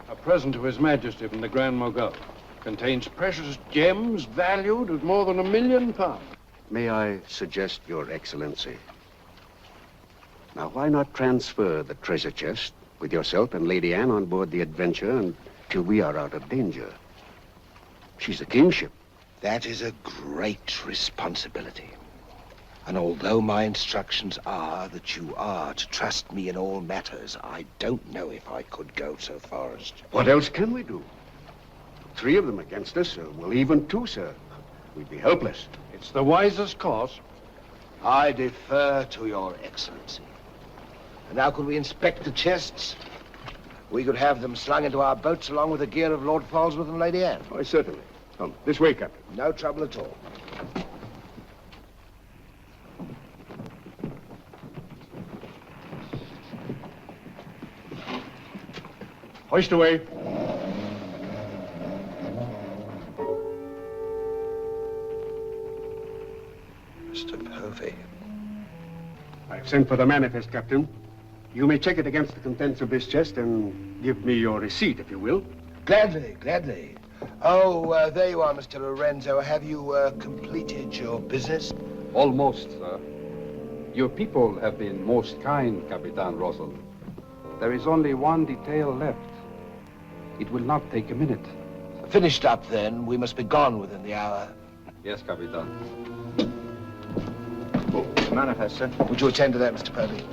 A present to His Majesty from the Grand Mogul. Contains precious gems valued at more than £1 million. May I suggest, Your Excellency? Now, why not transfer the treasure chest with yourself and Lady Anne on board the Adventure until we are out of danger? She's a kingship. That is a great responsibility. And although my instructions are that you are to trust me in all matters, I don't know if I could go so far as to... What else can we do? 3 of them against us, well, even 2, sir. We'd be helpless. It's the wisest course. I defer to your excellency. And now could we inspect the chests? We could have them slung into our boats along with the gear of Lord Falsworth and Lady Anne. Oh, certainly. Come, this way, Captain. No trouble at all. Hoist away. Mr. Povey. I've sent for the manifest, Captain. You may check it against the contents of this chest and give me your receipt, if you will. Gladly, gladly. Oh, there you are, Mr. Lorenzo. Have you completed your business? Almost, sir. Your people have been most kind, Capitan Russell. There is only one detail left. It will not take a minute. Finished up, then. We must be gone within the hour. Yes, Capitan. Oh, manifest, sir. Would you attend to that, Mr. Povey?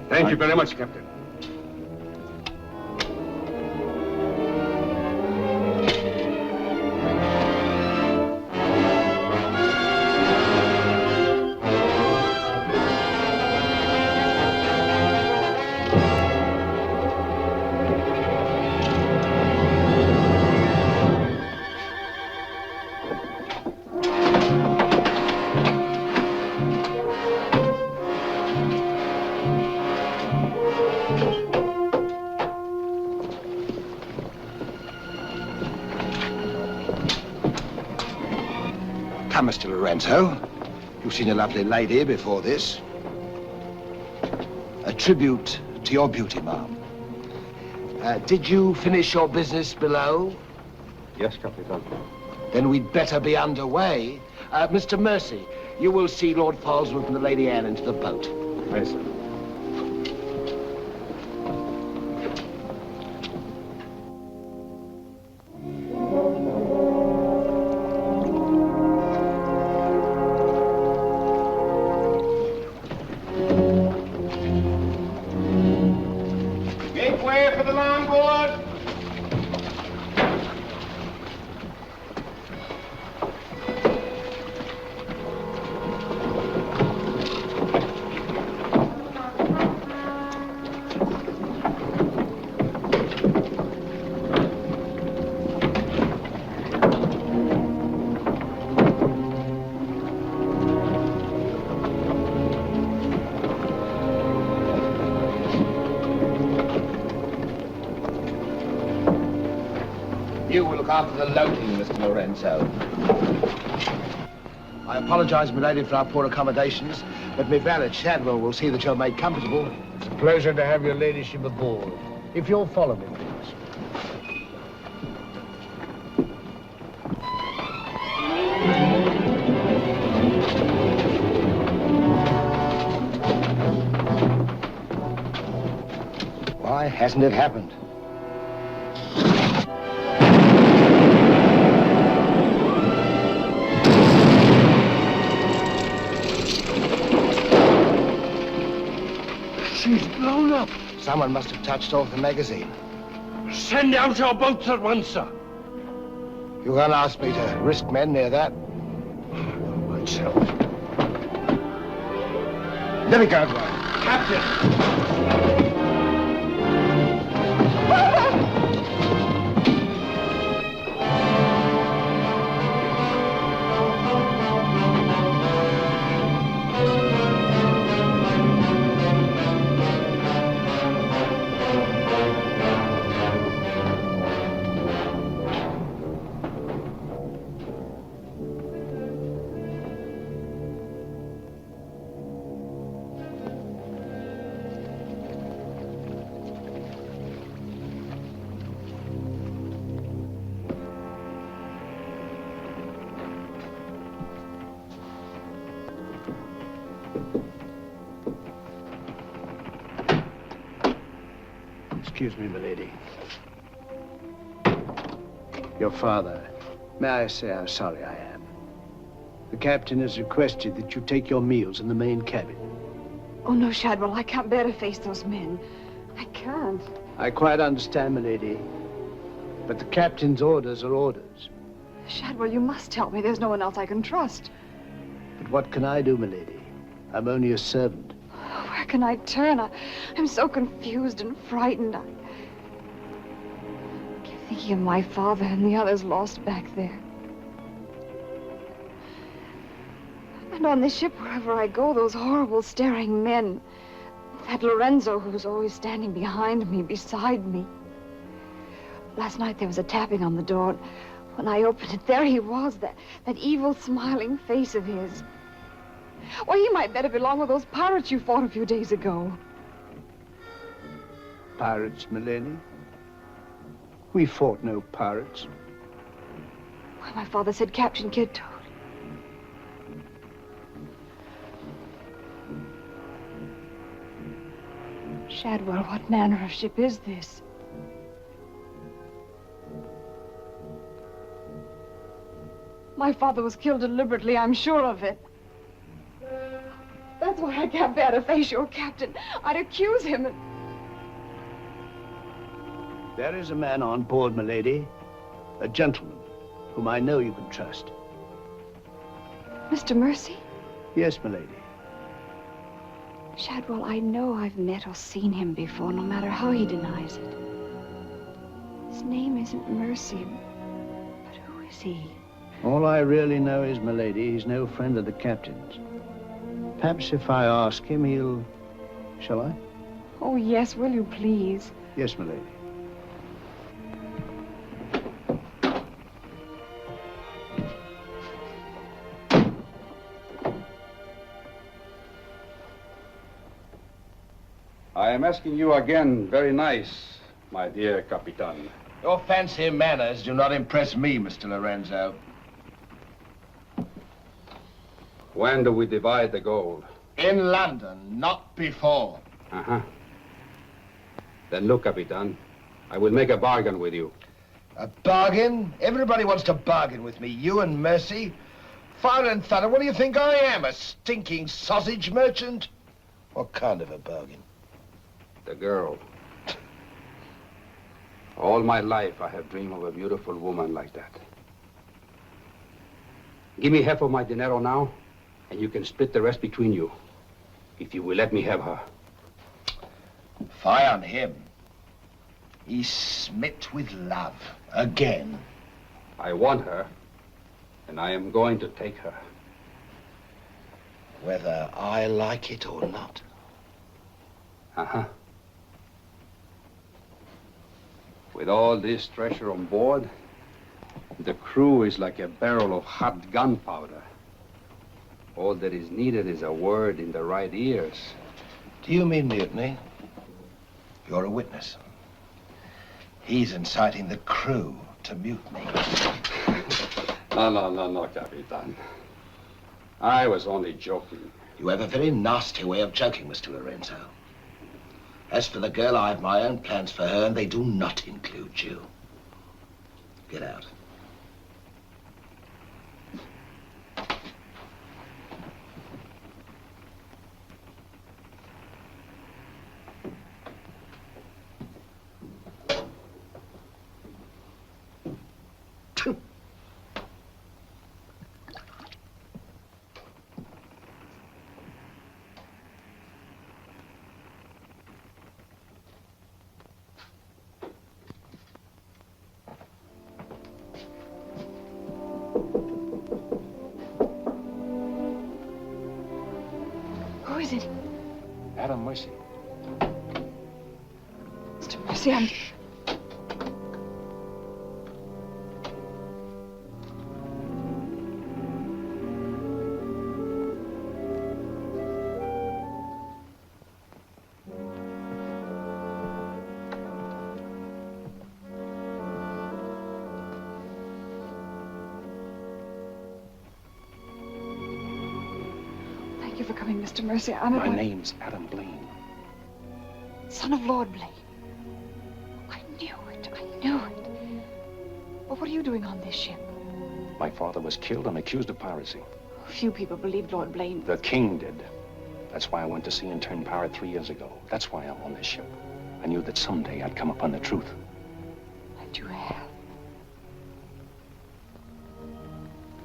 Thank you very much, Captain. Come, Mr. Lorenzo. You've seen a lovely lady before this. A tribute to your beauty, ma'am. Did you finish your business below? Yes, Capitan. Then we'd better be underway. Mr. Mercy, you will see Lord Falsworth and the Lady Anne into the boat. Yes, sir. Make way for the longboard. You will look after the loading, Mr. Lorenzo. I apologize, milady, for our poor accommodations, but my valet Shadwell will see that you're made comfortable. It's a pleasure to have your ladyship aboard. If you'll follow me, please. Why hasn't it happened? She's blown up. Someone must have touched off the magazine. Send out your boats at once, sir. You can't ask me to risk men near that. Myself. Let me go, boy. Captain! Excuse me, milady. Your father. May I say how sorry I am? The captain has requested that you take your meals in the main cabin. Oh, no, Shadwell, I can't bear to face those men. I can't. I quite understand, milady. But the captain's orders are orders. Shadwell, you must help me. There's no one else I can trust. But what can I do, milady? I'm only a servant. Where can I turn? I'm so confused and frightened. I keep thinking of my father and the others lost back there. And on this ship, wherever I go, those horrible staring men. That Lorenzo who's always standing behind me, beside me. Last night there was a tapping on the door. When I opened it, there he was, that evil smiling face of his. Why, he might better belong with those pirates you fought a few days ago. Pirates, milady? We fought no pirates. Why, my father said Captain Kidd told. Shadwell, what manner of ship is this? My father was killed deliberately, I'm sure of it. That's why I can't bear to face your captain. I'd accuse him and... There is a man on board, milady. A gentleman whom I know you can trust. Mr. Mercy? Yes, milady. Shadwell, I know I've met or seen him before, no matter how he denies it. His name isn't Mercy, but who is he? All I really know is, milady, he's no friend of the captain's. Perhaps if I ask him, he'll... Shall I? Oh, yes, will you please? Yes, milady. I am asking you again, very nice, my dear Capitan. Your fancy manners do not impress me, Mr. Lorenzo. When do we divide the gold? In London, not before. Uh-huh. Then look, Capitan, I will make a bargain with you. A bargain? Everybody wants to bargain with me. You and Mercy. Fire and thunder, what do you think I am? A stinking sausage merchant? What kind of a bargain? The girl. All my life I have dreamed of a beautiful woman like that. Give me half of my dinero now, and you can split the rest between you, if you will let me have her. Fie on him. He's smit with love. Again. I want her, and I am going to take her. Whether I like it or not. Uh-huh. With all this treasure on board, the crew is like a barrel of hot gunpowder. All that is needed is a word in the right ears. Do you mean mutiny? You're a witness. He's inciting the crew to mutiny. No, Capitan. I was only joking. You have a very nasty way of joking, Mr. Lorenzo. As for the girl, I have my own plans for her, and they do not include you. Get out. Who is it? Adam Mercy. Mr. Mercy, I'm... Thank you for coming, Mr. Mercy. My name's Adam Blaine. Son of Lord Blaine. I knew it. But what are you doing on this ship? My father was killed and accused of piracy. Few people believed Lord Blaine. The king did. That's why I went to sea and turned pirate 3 years ago. That's why I'm on this ship. I knew that someday I'd come upon the truth. And you have.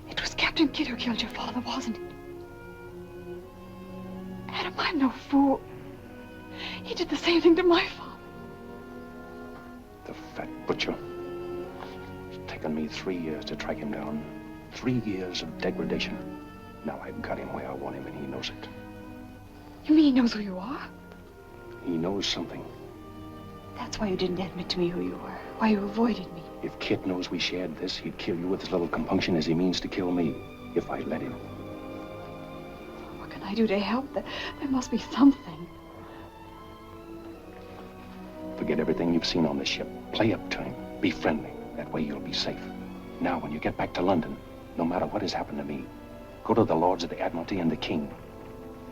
It was Captain Kidd who killed your father, wasn't it? Adam, I'm no fool. He did the same thing to my father. The fat butcher. It's taken me 3 years to track him down. 3 years of degradation. Now I've got him where I want him, and he knows it. You mean he knows who you are? He knows something. That's why you didn't admit to me who you were. Why you avoided me. If Kit knows we shared this, he'd kill you with as little compunction as he means to kill me, if I let him. What can I do to help? There must be something. Forget everything you've seen on this ship. Play up to him. Be friendly. That way you'll be safe. Now, when you get back to London, no matter what has happened to me, go to the Lords of the Admiralty and the King.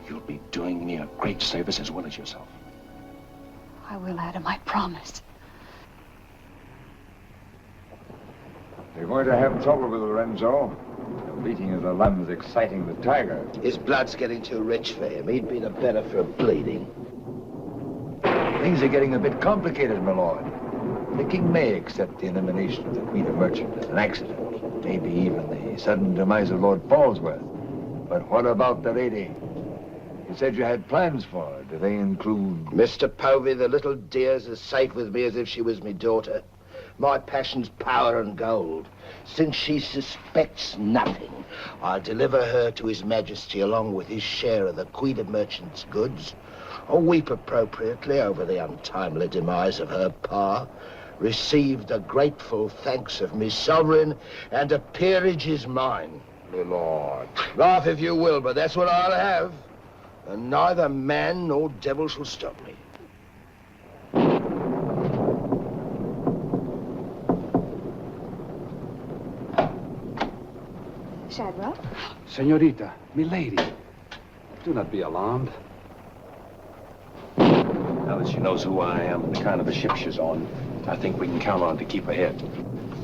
You'll be doing me a great service as well as yourself. I will, Adam, I promise. You're going to have trouble with Lorenzo. The beating of the lun's exciting the tiger. His blood's getting too rich for him. He'd be the better for bleeding. Things are getting a bit complicated, my lord. The king may accept the elimination of the Queen of Merchant as an accident. Maybe even the sudden demise of Lord Falsworth. But what about the lady? You said you had plans for her. Do they include... Mr. Povey, the little dear's as safe with me as if she was me daughter. My passion's power and gold. Since she suspects nothing, I'll deliver her to His Majesty along with his share of the Queen of Merchant's goods. I'll weep appropriately over the untimely demise of her pa, receive the grateful thanks of me sovereign, and a peerage is mine. My lord. Laugh if you will, but that's what I'll have. And neither man nor devil shall stop me. Shadwell? Senorita, milady, do not be alarmed. Now that she knows who I am and the kind of a ship she's on, I think we can count on to keep ahead.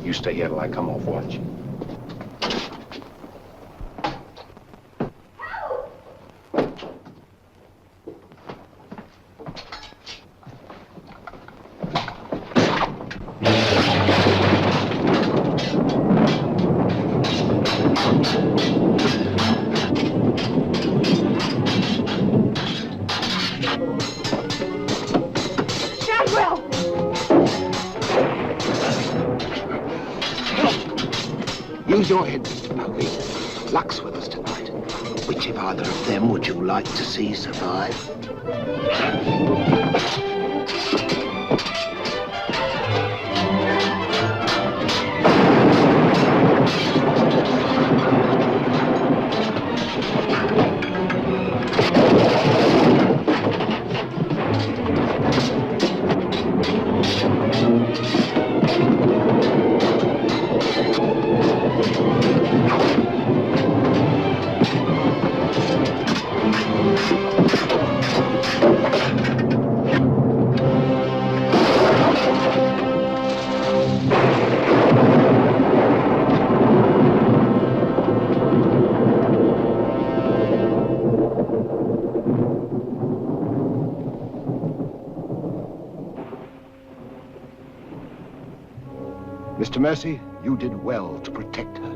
You stay here till I come off watch. Use your head, Mr. Mowgli. Luck's with us tonight. Which of either of them would you like to see survive? Mr. Mercy, you did well to protect her.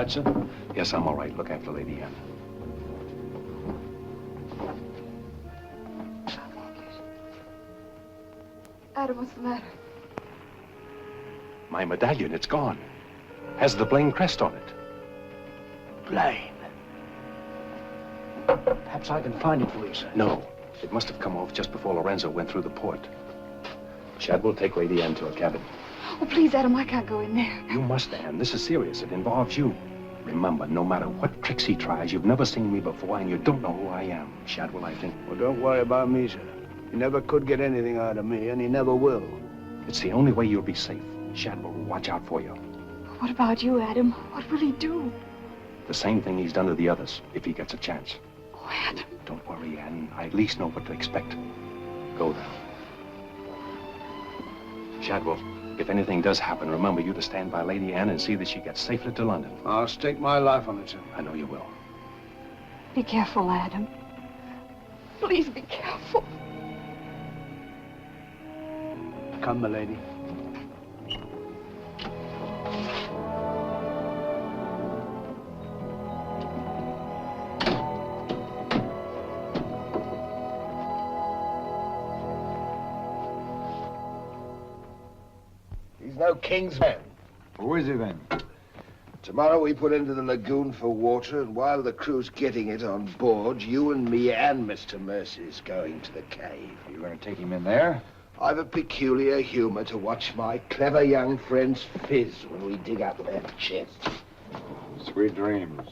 Sir? Yes, I'm all right. Look after Lady Anne. Adam, what's the matter? My medallion, it's gone. Has the Blaine crest on it. Blaine. Perhaps I can find it for you, sir. No. It must have come off just before Lorenzo went through the port. Shad will take Lady Anne to her cabin. Oh, please, Adam, I can't go in there. You must, Anne. This is serious. It involves you. Remember, no matter what tricks he tries, you've never seen me before and you don't know who I am. Shadwell, I think. Well, don't worry about me, sir. He never could get anything out of me, and he never will. It's the only way you'll be safe. Shadwell will watch out for you. What about you, Adam? What will he do? The same thing he's done to the others, if he gets a chance. Oh, Adam. Don't worry, Anne. I at least know what to expect. Go then. Shadwell, if anything does happen, remember you to stand by Lady Anne and see that she gets safely to London. I'll stake my life on it, sir. I know you will. Be careful, Adam. Please be careful. Come, milady. He's no king's man. Who is he then? Tomorrow we put into the lagoon for water, and while the crew's getting it on board, you and me and Mr. Mercy's going to the cave. You're going to take him in there? I've a peculiar humor to watch my clever young friends fizz when we dig up that chest. Sweet dreams.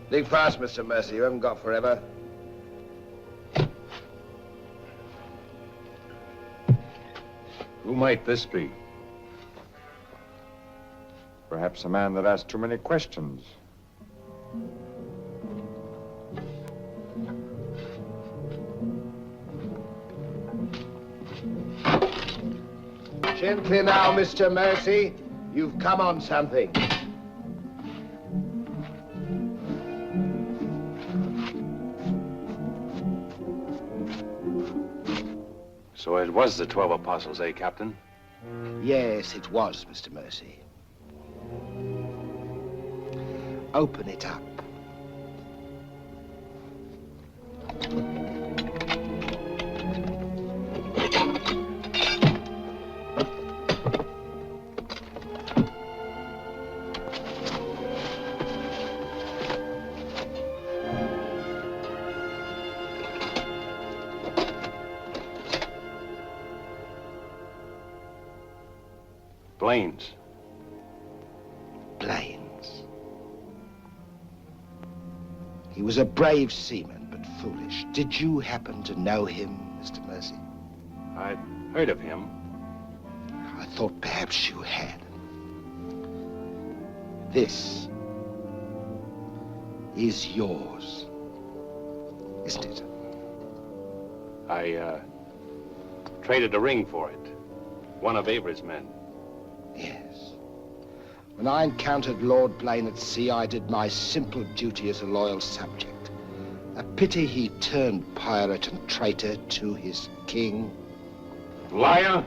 Think fast, Mr. Mercy. You haven't got forever. Who might this be? Perhaps a man that asked too many questions. Gently now, Mr. Mercy. You've come on something. So it was the 12 apostles, eh, Captain? Yes, it was, Mr. Mercy. Open it up. Blaine's. Blaine's. He was a brave seaman, but foolish. Did you happen to know him, Mr. Mercy? I'd heard of him. I thought perhaps you had. This is yours, isn't it? I, traded a ring for it. One of Avery's men. Yes. When I encountered Lord Blaine at sea, I did my simple duty as a loyal subject. A pity he turned pirate and traitor to his king. Liar!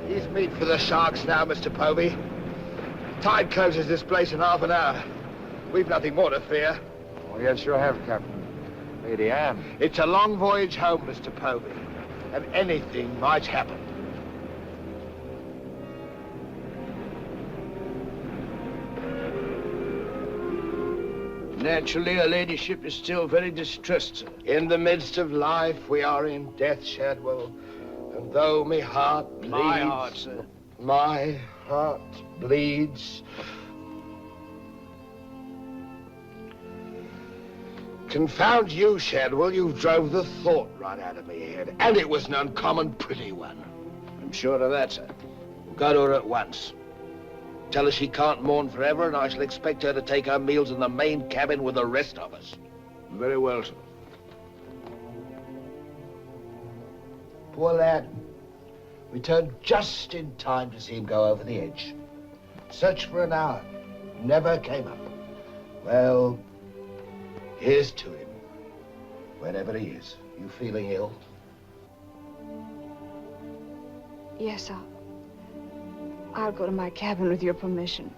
He's meat for the sharks now, Mr. Povey. Tide closes this place in half an hour. We've nothing more to fear. Oh, yes, you have, Captain. Lady Anne. It's a long voyage home, Mr. Povey, and anything might happen. Naturally, her ladyship is still very distressed, sir. In the midst of life, we are in death, Shadwell. And though my heart bleeds... My heart, sir. My heart bleeds... Confound you, Shadwell. You drove the thought right out of me head. And it was an uncommon pretty one. I'm sure of that, sir. Go to her at once. Tell her she can't mourn forever, and I shall expect her to take her meals in the main cabin with the rest of us. Very well, sir. Poor lad. Returned just in time to see him go over the edge. Searched for an hour. Never came up. Well, here's to him. Wherever he is. You feeling ill? Yes, I'll go to my cabin with your permission.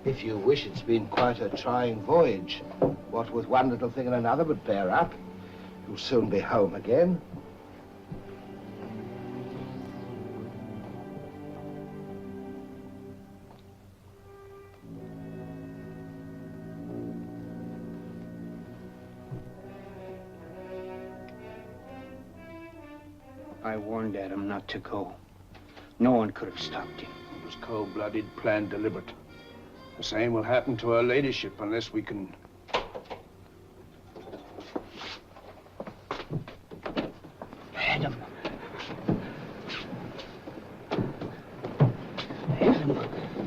If you wish, it's been quite a trying voyage. What with one little thing and another, but bear up. You'll soon be home again. I warned Adam not to go. No one could have stopped him. It was cold-blooded, planned, deliberate. The same will happen to her ladyship unless we can... Adam. Adam,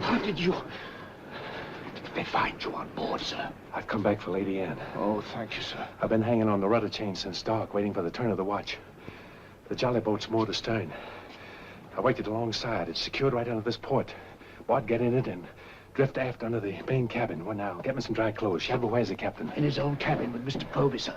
how did you... They find you on board, sir? I've come back for Lady Anne. Oh, thank you, sir. I've been hanging on the rudder chain since dark, waiting for the turn of the watch. The jolly boat's moored astern. I waited alongside. It's secured right under this port. Bart, get in it and Drift aft under the main cabin. Well, now, get me some dry clothes. Shadwell, where's the captain? In his own cabin with Mr. Proby, sir.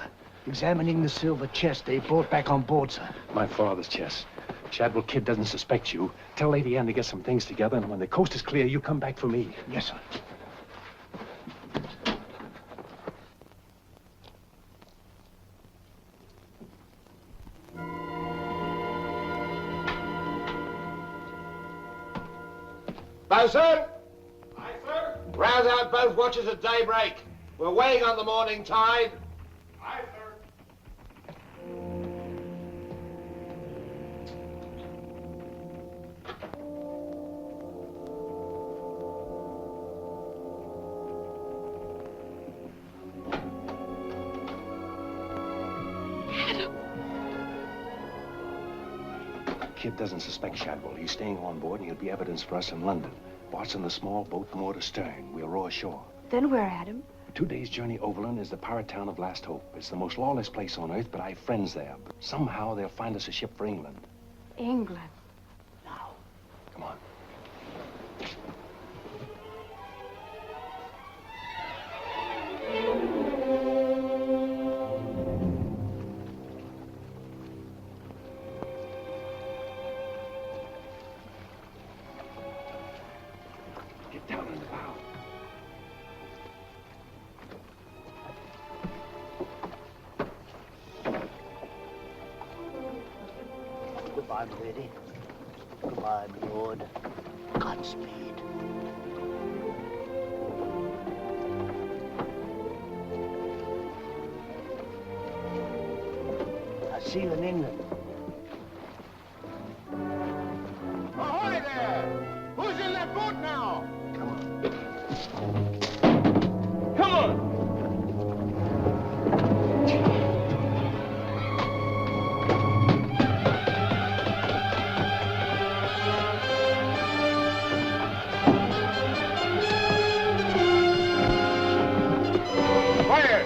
Examining the silver chest they brought back on board, sir. My father's chest. Shadwell Kid doesn't suspect you. Tell Lady Anne to get some things together, and when the coast is clear, you come back for me. Yes, sir. Bosun! Aye, sir? Rouse out both watches at daybreak. We're weighing on the morning tide. Aye, sir. Kid doesn't suspect Shadwell. He's staying on board, and he'll be evidence for us in London. Watching the small boat moored astern. We'll row ashore. Then where, Adam? 2 days' journey overland is the pirate town of Last Hope. It's the most lawless place on earth, but I have friends there. Somehow they'll find us a ship for England. England. Come on. Get down in the bow. Goodbye, my lady. Goodbye, my lord. Godspeed. I'll see you in England. Ahoy there! Who's in that boat now? Come on. Come on! Quiet!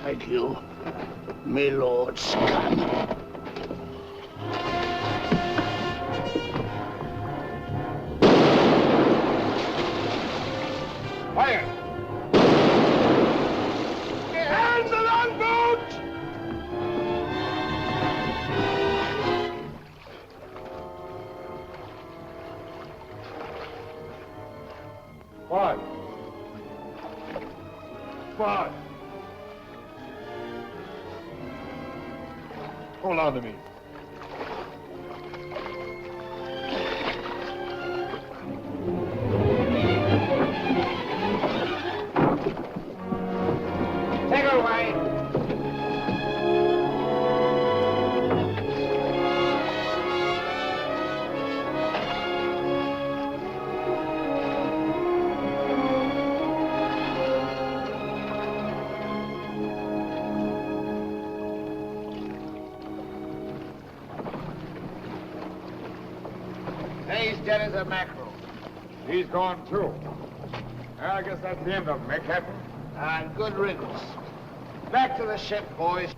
Thank you, my lord Scum. Quiet! And the longboat! What? What? Hold on to me. Take her away. He's dead as a mackerel. He's gone too. I guess that's the end of him, eh, Captain? And good riddance. Back to the ship, boys.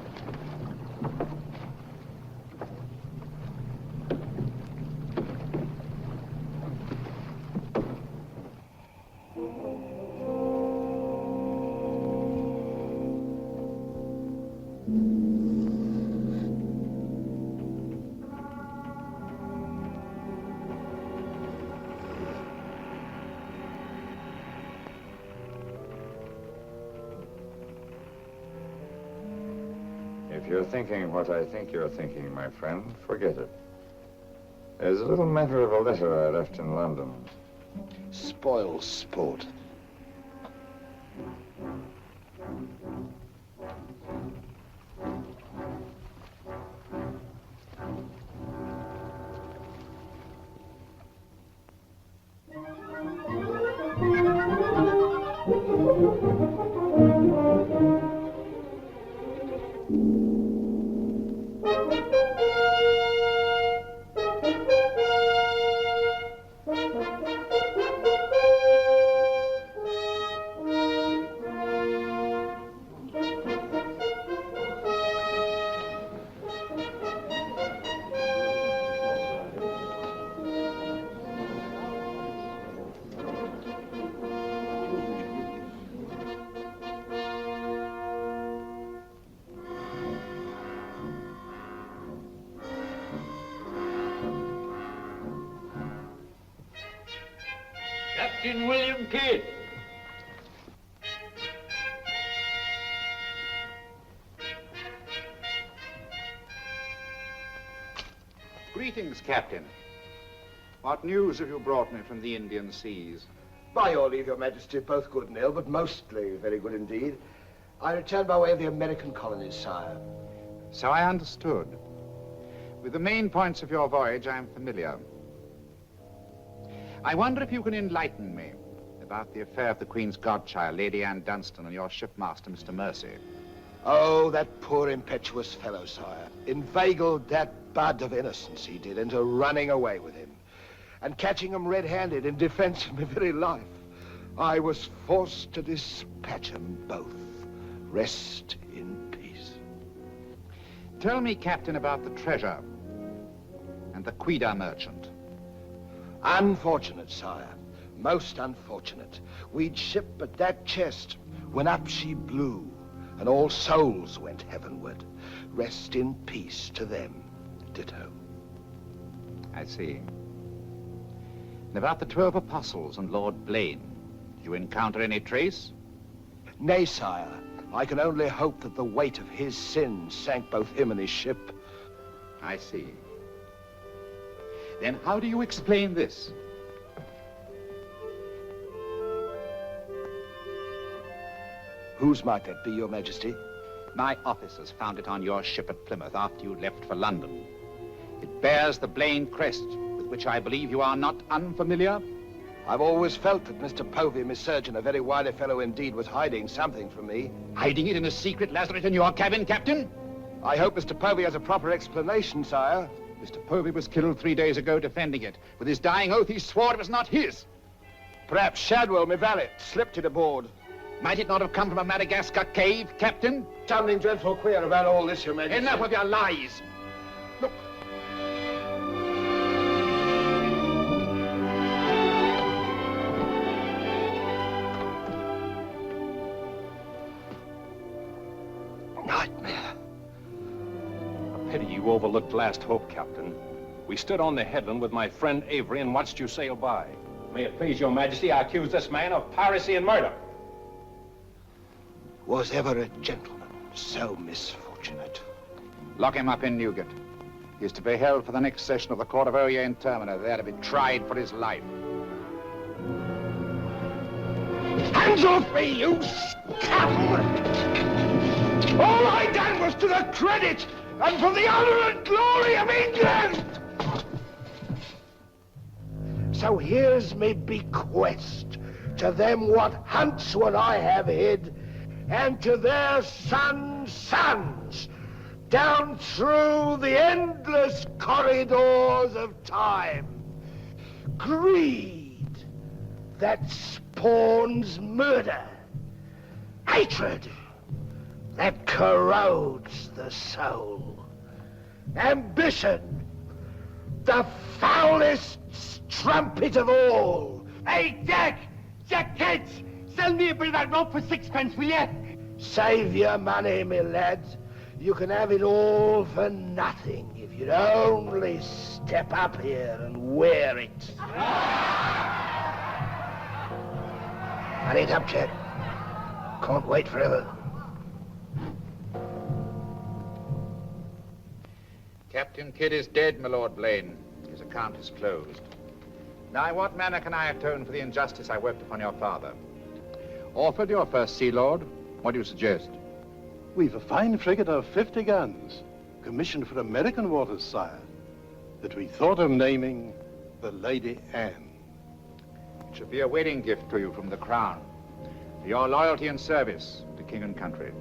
If you're thinking what I think you're thinking, my friend, forget it. There's a little matter of a letter I left in London. Spoil sport. Captain William Kidd. Greetings, Captain. What news have you brought me from the Indian seas? By your leave, Your Majesty, both good and ill, but mostly very good indeed. I returned by way of the American colonies, sire. So I understood. With the main points of your voyage, I am familiar. I wonder if you can enlighten me about the affair of the Queen's godchild, Lady Anne Dunstan, and your shipmaster, Mr. Mercy. Oh, that poor impetuous fellow, sire. Inveigled that bud of innocence he did into running away with him. And catching him red-handed in defense of my very life. I was forced to dispatch them both. Rest in peace. Tell me, Captain, about the treasure and the Quida merchant. Unfortunate, sire. Most unfortunate. We'd ship but that chest when up she blew, and all souls went heavenward. Rest in peace to them. Ditto. I see. And about the 12 apostles and Lord Blaine, did you encounter any trace? Nay, sire. I can only hope that the weight of his sins sank both him and his ship. I see. Then how do you explain this? Whose might that be, Your Majesty? My officers found it on your ship at Plymouth after you left for London. It bears the Blaine crest, with which I believe you are not unfamiliar. I've always felt that Mr. Povey, my surgeon, a very wily fellow indeed, was hiding something from me. Hiding it in a secret lazaret in your cabin, Captain? I hope Mr. Povey has a proper explanation, sire. Mr. Povey was killed 3 days ago defending it. With his dying oath, he swore it was not his. Perhaps Shadwell, my valet, slipped it aboard. Might it not have come from a Madagascar cave, Captain? Something dreadful queer about all this, Your Majesty. Enough of your lies. Look. Nightmare. A pity you overlooked last hope, Captain. We stood on the headland with my friend Avery and watched you sail by. May it please your majesty, I accuse this man of piracy and murder. Was ever a gentleman so misfortunate? Lock him up in Newgate. He is to be held for the next session of the Court of Oyer in Termina, there to be tried for his life. Hands off me, you scum! All I done was to the credit and for the honor and glory of England! So here's me bequest to them what hunts what I have hid, and to their sons, down through the endless corridors of time. Greed that spawns murder. Hatred that corrodes the soul. Ambition, the foulest strumpet of all. Hey, Jack! Jack Ketch! Sell me a bit of that rope for 6 will you? Save your money, my lads. You can have it all for nothing if you'd only step up here and wear it. Hurry it up, Jack. Can't wait forever. Captain Kidd is dead, my Lord Blaine. His account is closed. Now, in what manner can I atone for the injustice I worked upon your father? Orford, your first Sea Lord, what do you suggest? We've a fine frigate of 50 guns, commissioned for American waters, sire, that we thought of naming the Lady Anne. It should be a wedding gift to you from the Crown, for your loyalty and service to King and country.